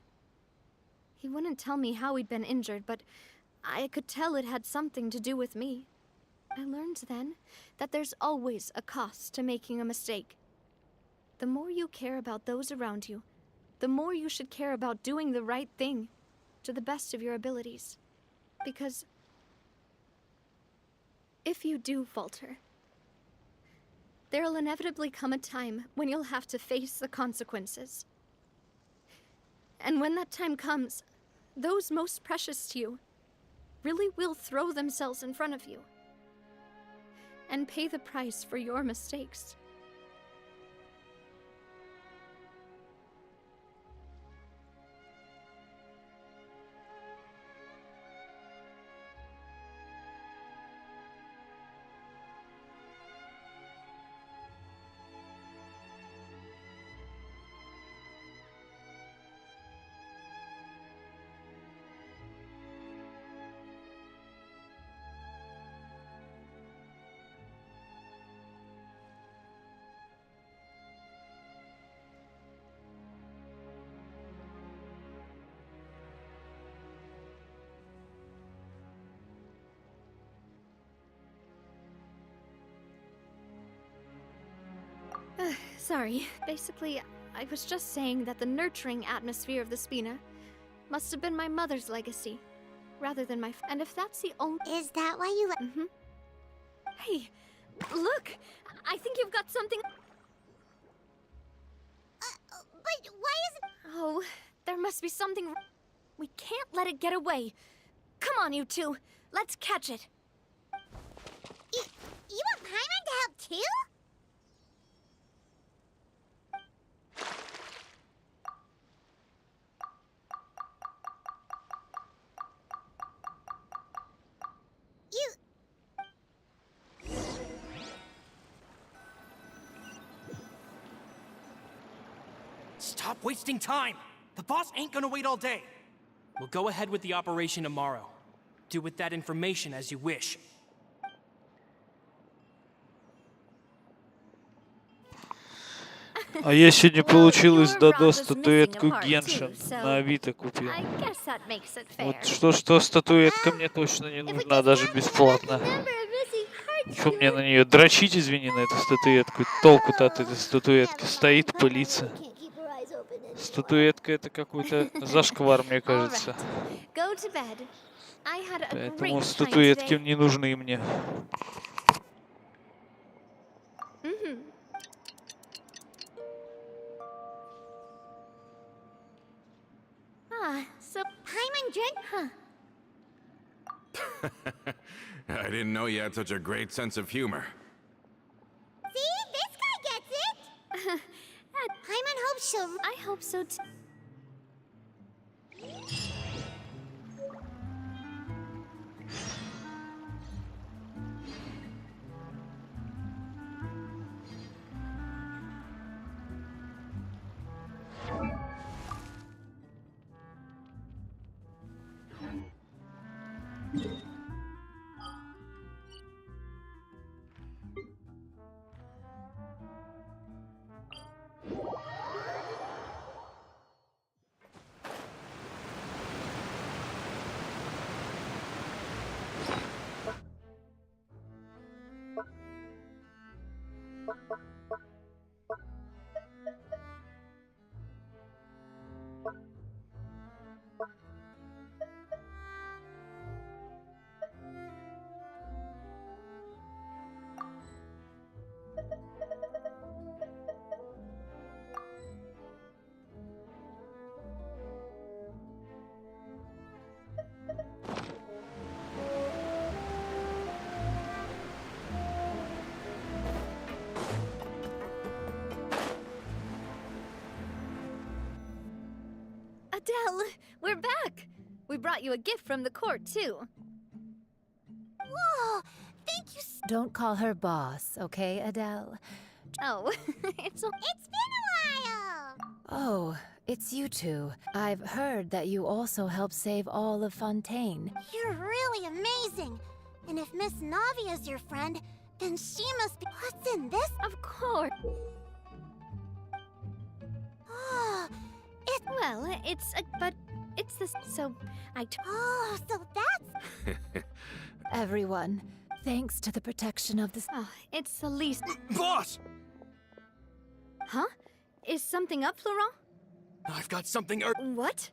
He wouldn't tell me how he'd been injured, but I could tell it had something to do with me. I learned then that there's always a cost to making a mistake. The more you care about those around you, the more you should care about doing the right thing to the best of your abilities. Because if you do falter, there'll inevitably come a time when you'll have to face the consequences. And when that time comes, those most precious to you really will throw themselves in front of you and pay the price for your mistakes. Sorry. Basically, I was just saying that the nurturing atmosphere of the Spina must have been my mother's legacy, rather than my and if that's the only—
Is that why you
Hey, look! I think you've got something—
but why is it—
Oh, there must be something— We can't let it get away. Come on, you two. Let's catch it.
You want Paimon to help too?
Stop wasting time! The boss ain't gonna wait all day. We'll go ahead with the operation tomorrow. Do with that information as you wish.
А я сегодня получил из Додо статуэтку Genshin. На Авито купил. Вот что статуэтка мне точно не нужна, даже бесплатно. Что мне на нее дрочить, извини, на эту статуэтку? Толку-то от этой статуэтки? Стоит, пылится. Статуэтка — это какой-то зашквар, мне кажется. Поэтому статуэтки не нужны мне.
So Paimon drank,
I didn't know you had such a great sense of humor.
See? This guy gets it! Paimon hopes she'll—
I hope so too. Adele, we're back! We brought you a gift from the court, too.
Whoa! Thank you
Don't call her boss, okay, Adele?
Oh, it's
been a while!
Oh, it's you two. I've heard that you also helped save all of Fontaine.
You're really amazing! And if Miss Navia's your friend, then she must be— What's in this?
Of course.
Oh,
but it's this, so
Oh, so that's—
Everyone, thanks to the protection of this—
Oh, it's the least—
Boss!
Huh? Is something up, ⁴ᴷ⁶⁷?
I've got something
What?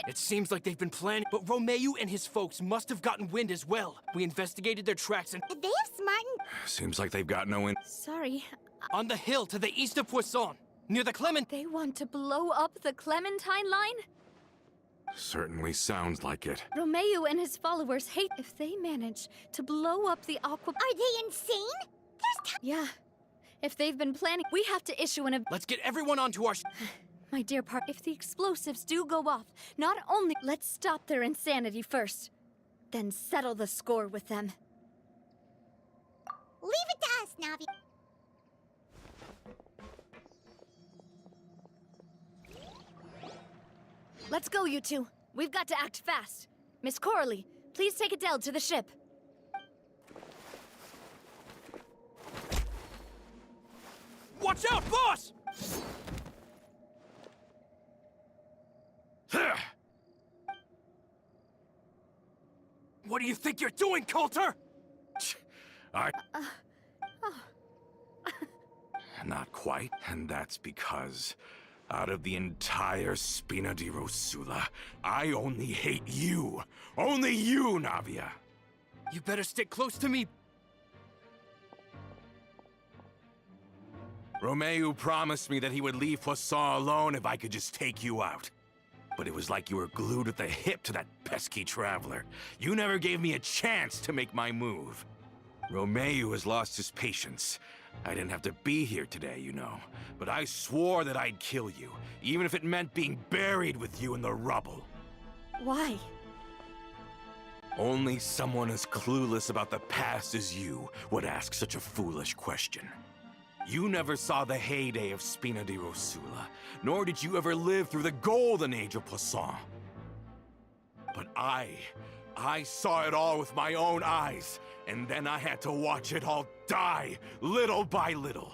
It seems like they've been planning, but Romeu and his folks must have gotten wind as well. We investigated their tracks and—
They have Smartin—
Seems like they've got no
Sorry.
On the hill to the east of Poisson, near the Clement—
They want to blow up the Clementine line?
Certainly sounds like it.
Romeu and his followers hate if they manage to blow up the Aqua—
Are they insane?
Yeah. If they've been planning, we have to issue an—
Let's get everyone onto our—
My dear if the explosives do go off, not only— Let's stop their insanity first, then settle the score with them.
Leave it to us, Navi.
Let's go, you two. We've got to act fast. Miss Coralie, please take Adele to the ship.
Watch out, boss! What do you think you're doing, Coulter?
Not quite, and that's because out of the entire Spina di Rosula, I only hate you. Only you, Navia.
You better stick close to me.
Romeu promised me that he would leave Poisson alone if I could just take you out. But it was like you were glued at the hip to that pesky traveler. You never gave me a chance to make my move. Romeu has lost his patience. I didn't have to be here today, you know. But I swore that I'd kill you, even if it meant being buried with you in the rubble.
Why?
Only someone as clueless about the past as you would ask such a foolish question. You never saw the heyday of Spina di Rosula, nor did you ever live through the golden age of Poisson. But I saw it all with my own eyes, and then I had to watch it all die, little by little.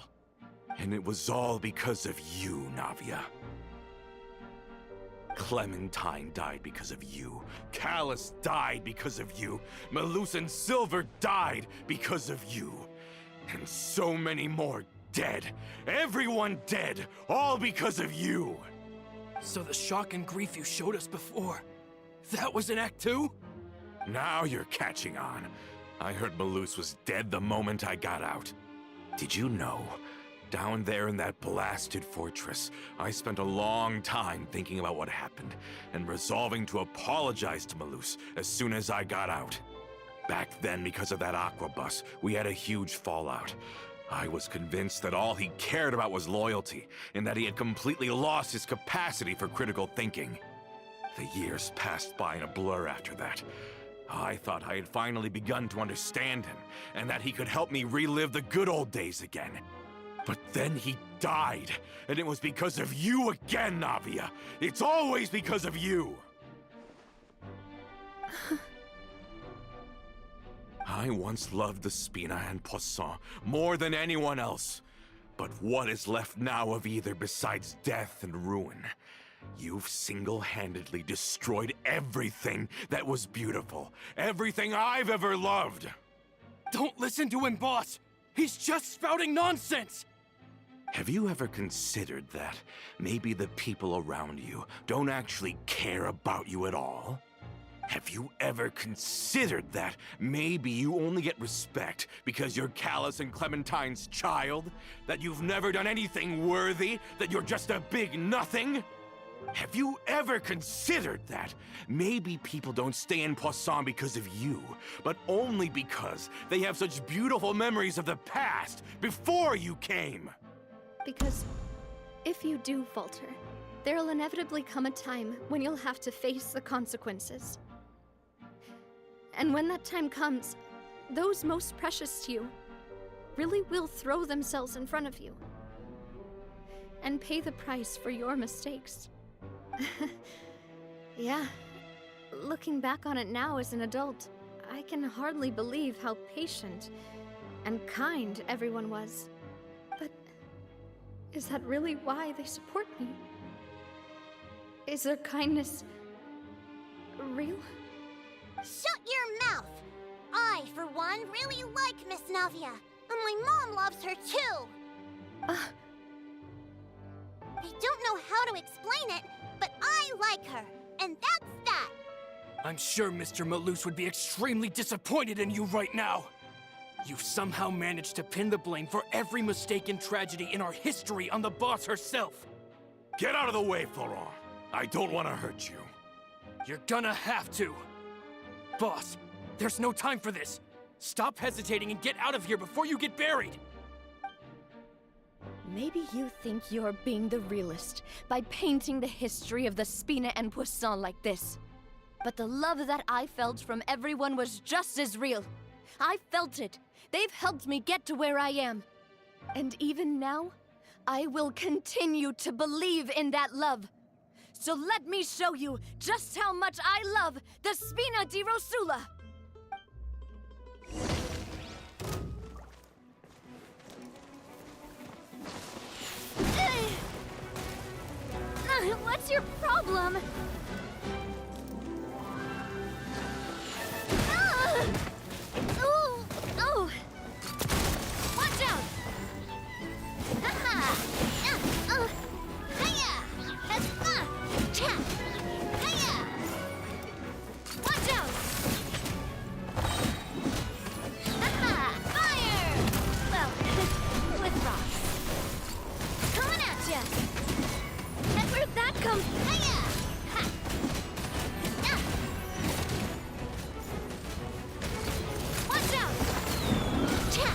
And it was all because of you, Navia. Clementine died because of you. Callus died because of you. Melusan Silver died because of you. And so many more dead. Everyone dead, all because of you.
So the shock and grief you showed us before, that was in Act 2?
Now you're catching on. I heard Melus was dead the moment I got out. Did you know? Down there in that blasted fortress, I spent a long time thinking about what happened and resolving to apologize to Melus as soon as I got out. Back then, because of that aqua bus, we had a huge fallout. I was convinced that all he cared about was loyalty, and that he had completely lost his capacity for critical thinking. The years passed by in a blur after that. I thought I had finally begun to understand him, and that he could help me relive the good old days again. But then he died, and it was because of you again, Navia. It's always because of you. I once loved the Spina and Poisson more than anyone else. But what is left now of either besides death and ruin? You've single-handedly destroyed everything that was beautiful. Everything I've ever loved.
Don't listen to him, boss. He's just spouting nonsense.
Have you ever considered that maybe the people around you don't actually care about you at all? Have you ever considered that maybe you only get respect because you're Callus and Clementine's child? That you've never done anything worthy? That you're just a big nothing? Have you ever considered that maybe people don't stay in Poisson because of you, but only because they have such beautiful memories of the past before you came?
Because if you do falter, There'll inevitably come a time when you'll have to face the consequences. And when that time comes, those most precious to you really will throw themselves in front of you and pay the price for your mistakes. Yeah, looking back on it now as an adult, I can hardly believe how patient and kind everyone was. But is that really why they support me? Is their kindness real?
Shut your mouth! I, for one, really like Miss Navia, and my mom loves her too! I don't know how to explain it, but I like her, and that's that!
I'm sure Mr. Malus would be extremely disappointed in you right now. You've somehow managed to pin the blame for every mistake and tragedy in our history on the boss herself.
Get out of the way, ⁴ᴷ. I don't want to hurt you.
You're gonna have to. Boss, there's no time for this. Stop hesitating and get out of here before you get buried.
Maybe you think you're being the realist by painting the history of the Spina and Poisson like this. But the love that I felt from everyone was just as real. I felt it. They've helped me get to where I am. And even now, I will continue to believe in that love. So let me show you just how much I love the Spina di Rosula! What's your problem? Oh! Watch out! Hiya! Hiya! Watch out! Fire! Well, with rocks. Coming at ya! And where'd that come? Hiya! Ha! Watch out! Cha!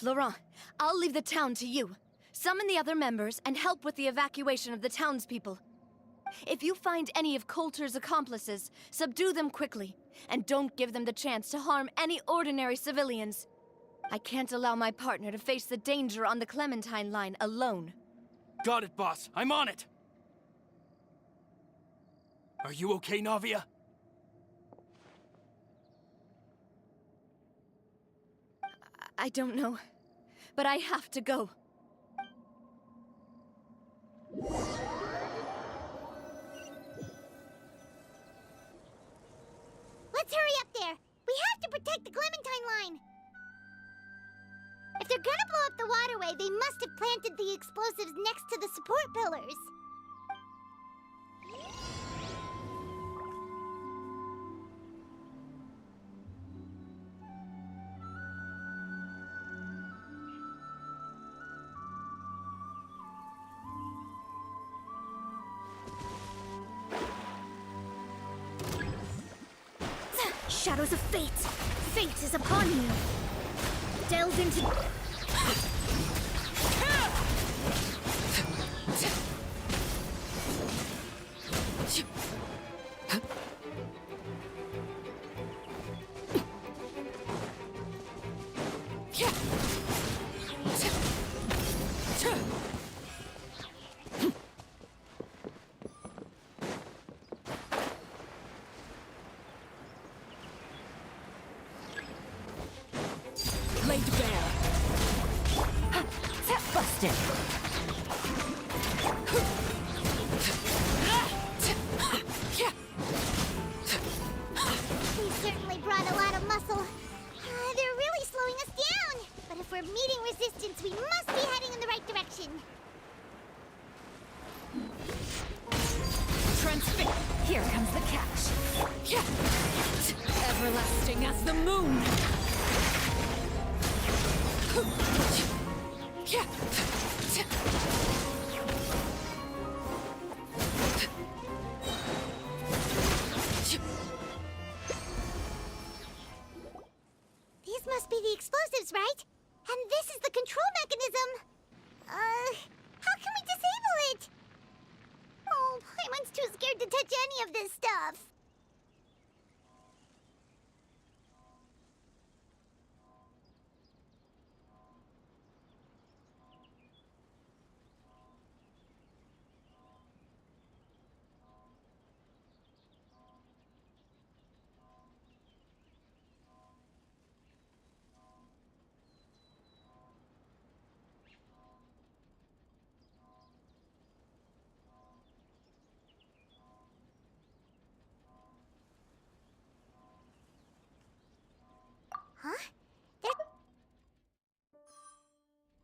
⁴ I'll leave the town to you. Summon the other members and help with the evacuation of the townspeople. If you find any of Coulter's accomplices, subdue them quickly, and don't give them the chance to harm any ordinary civilians. I can't allow my partner to face the danger on the Clementine line alone.
Got it, boss. I'm on it. Are you okay, Navia?
I don't know, but I have to go.
Let's hurry up there! We have to protect the Clementine line! If they're gonna blow up the waterway, they must have planted the explosives next to the support pillars. Shadows of fate! Fate is upon you! Delve into...
Laid bare. Busted.
We certainly brought a lot of muscle. They're really slowing us down. But if we're meeting resistance, we must be heading in the right direction.
Transfix. Here comes the catch. Everlasting as the moon.
touch any of this stuff.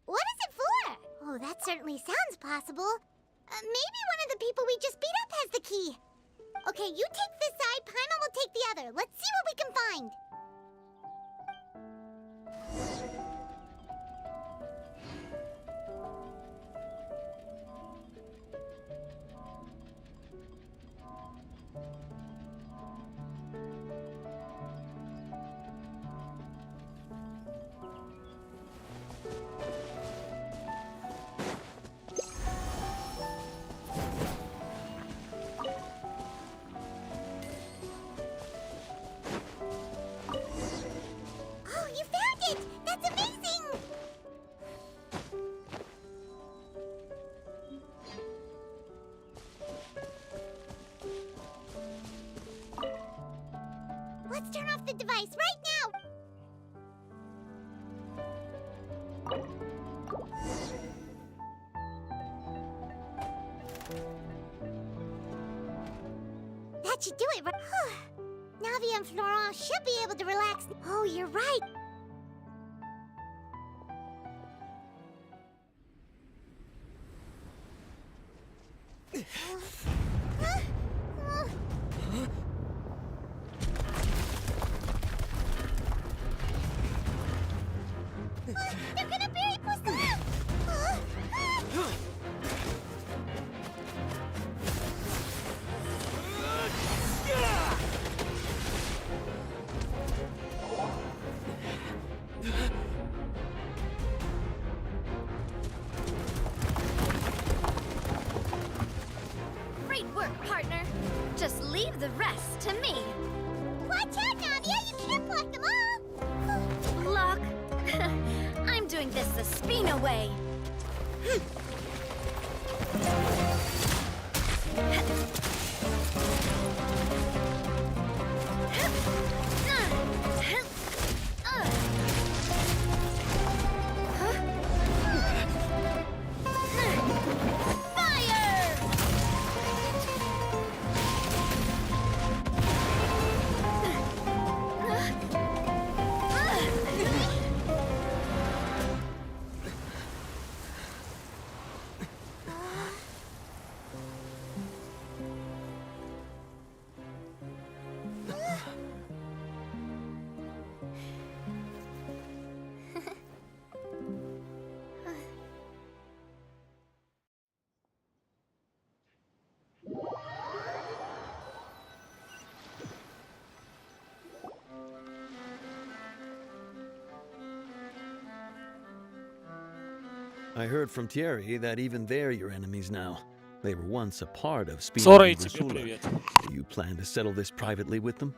What is it for? Oh, that certainly sounds possible. Maybe one of the people we just beat up has the key. Okay, you take this side, Paimon will take the other. Let's see what we can find. Let's turn off the device right now! That should do it, right? Navi and Florent should be able to relax. Oh, you're right. They're gonna bury Pusilla!
Great work, partner. Just leave the rest to me.
Watch out, Navia! You can't block them all!
Block? I'm doing this the Spina way.
I heard from Thierry that even they're your enemies now. They were once a part of Spina
⁴
⁵ Do you plan to settle this privately with them?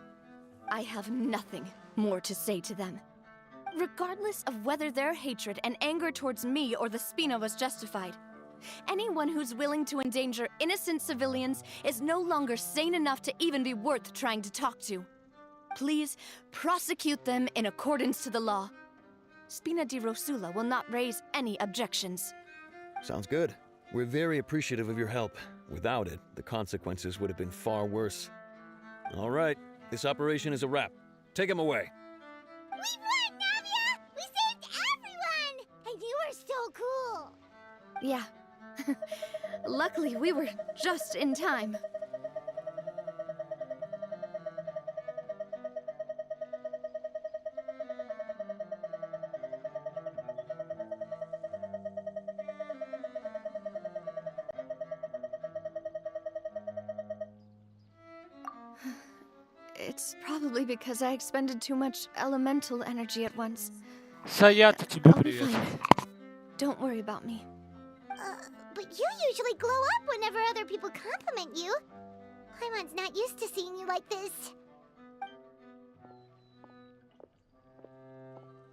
I have nothing more to say to them. Regardless of whether their hatred and anger towards me or the Spina was justified, anyone who's willing to endanger innocent civilians is no longer sane enough to even be worth trying to talk to. Please prosecute them in accordance to the law. Spina ⁵ will not raise any objections.
Sounds good. We're very appreciative of your help. Without it, the consequences would have been far worse. All right, this operation is a wrap. Take him away.
We won, Navia! We saved everyone! And you are so cool!
Yeah. Luckily, we were just in time. It's probably because I expended too much elemental energy at once.
Саята тебе
I'll be
привет.
fine. Don't worry about me.
But you usually glow up whenever other people compliment you. Paimon's not used to seeing you like this.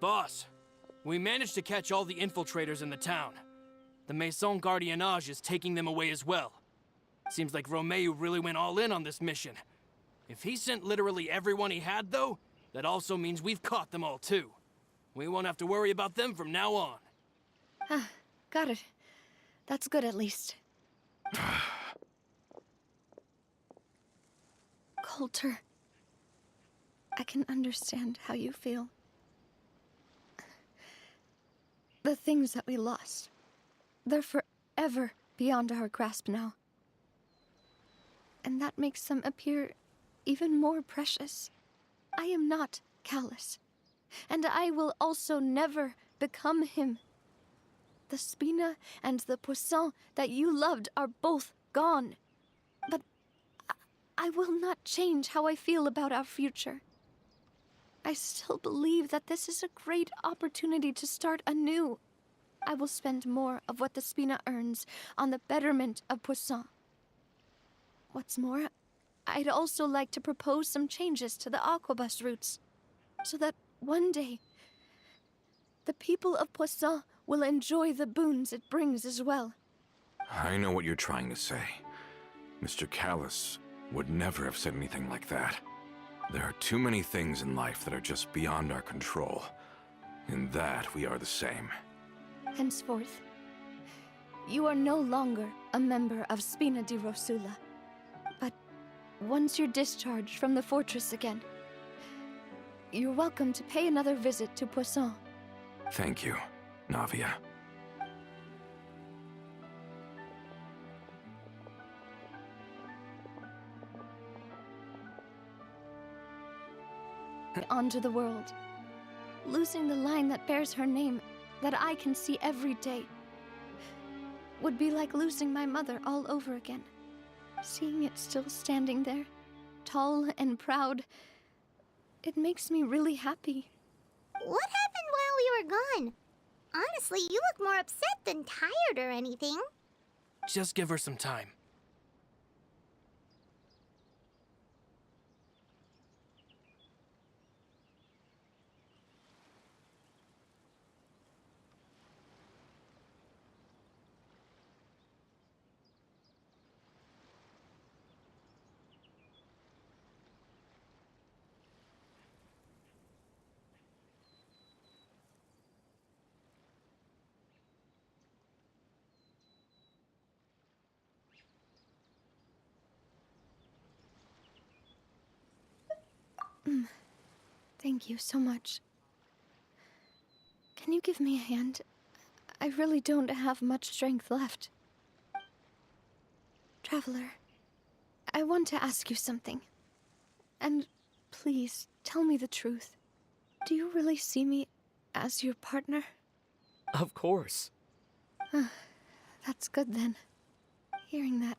Boss, we managed to catch all the infiltrators in the town. The Maison Gardiennage is taking them away as well. Seems like Romeu really went all in on this mission. If he sent literally everyone he had, though, that also means we've caught them all, too. We won't have to worry about them from now on.
Got it. That's good, at least. Coulter, I can understand how you feel. The things that we lost, they're forever beyond our grasp now. And that makes them appear even more precious. I am not callous, and I will also never become him. The Spina and the Poisson that you loved are both gone. But I will not change how I feel about our future. I still believe that this is a great opportunity to start anew. I will spend more of what the Spina earns on the betterment of Poisson. What's more, I'd also like to propose some changes to the Aquabus routes, so that one day, the people of Poisson will enjoy the boons it brings as well.
I know what you're trying to say. Mr. Callus would never have said anything like that. There are too many things in life that are just beyond our control. In that, we are the same.
Henceforth, you are no longer a member of Spina di Rosula. But once you're discharged from the fortress again, you're welcome to pay another visit to Poisson.
Thank you, Navia.
Onto the world. Losing the line that bears her name, that I can see every day, would be like losing my mother all over again. Seeing it still standing there, tall and proud, it makes me really happy.
What happened while we were gone? Honestly, you look more upset than tired or anything.
Just give her some time.
Thank you so much. Can you give me a hand? I really don't have much strength left. Traveler, I want to ask you something. And please, tell me the truth. Do you really see me as your partner?
Of course.
That's good then. Hearing that,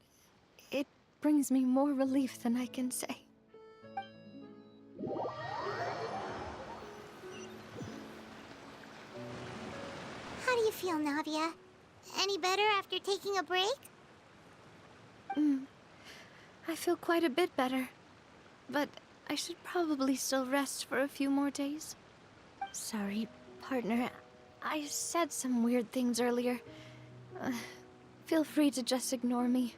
it brings me more relief than I can say.
How do you feel, Navia? Any better after taking a break?
I feel quite a bit better. But I should probably still rest for a few more days. Sorry, partner. I said some weird things earlier. Feel free to just ignore me.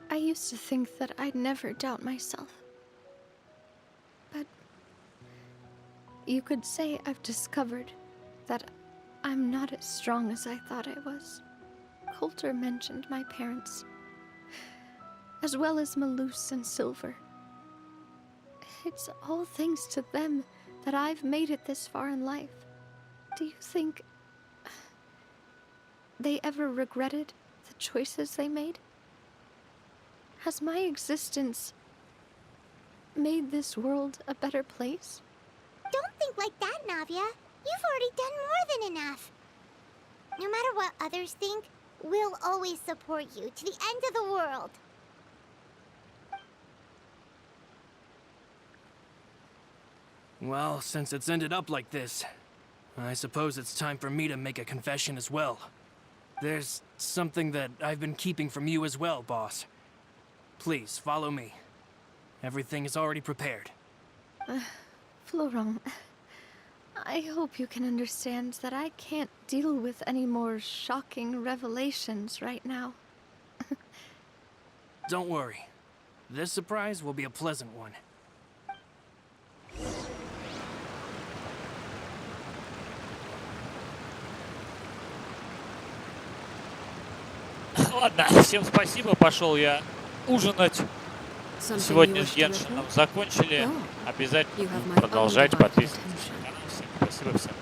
I used to think that I'd never doubt myself. But You could say I've discovered that I'm not as strong as I thought I was. Coulter mentioned my parents, as well as Malus and Silver. It's all thanks to them that I've made it this far in life. Do you think they ever regretted the choices they made? Has my existence made this world a better place?
Don't think like that, Navia. You've already done more than enough. No matter what others think, we'll always support you to the end of the world.
Well, since it's ended up like this, I suppose it's time for me to make a confession as well. There's something that I've been keeping from you as well, boss. Please, follow me. Everything is already prepared.
⁴ᴷ⁶⁷, I hope you can understand that I can't deal with any more shocking revelations right now.
Don't worry. This surprise will be a pleasant one.
Ладно, всем спасибо, пошел я ужинать. Сегодня с Геншином закончили. Обязательно продолжать, подписывайтесь на канал. Всем спасибо, всем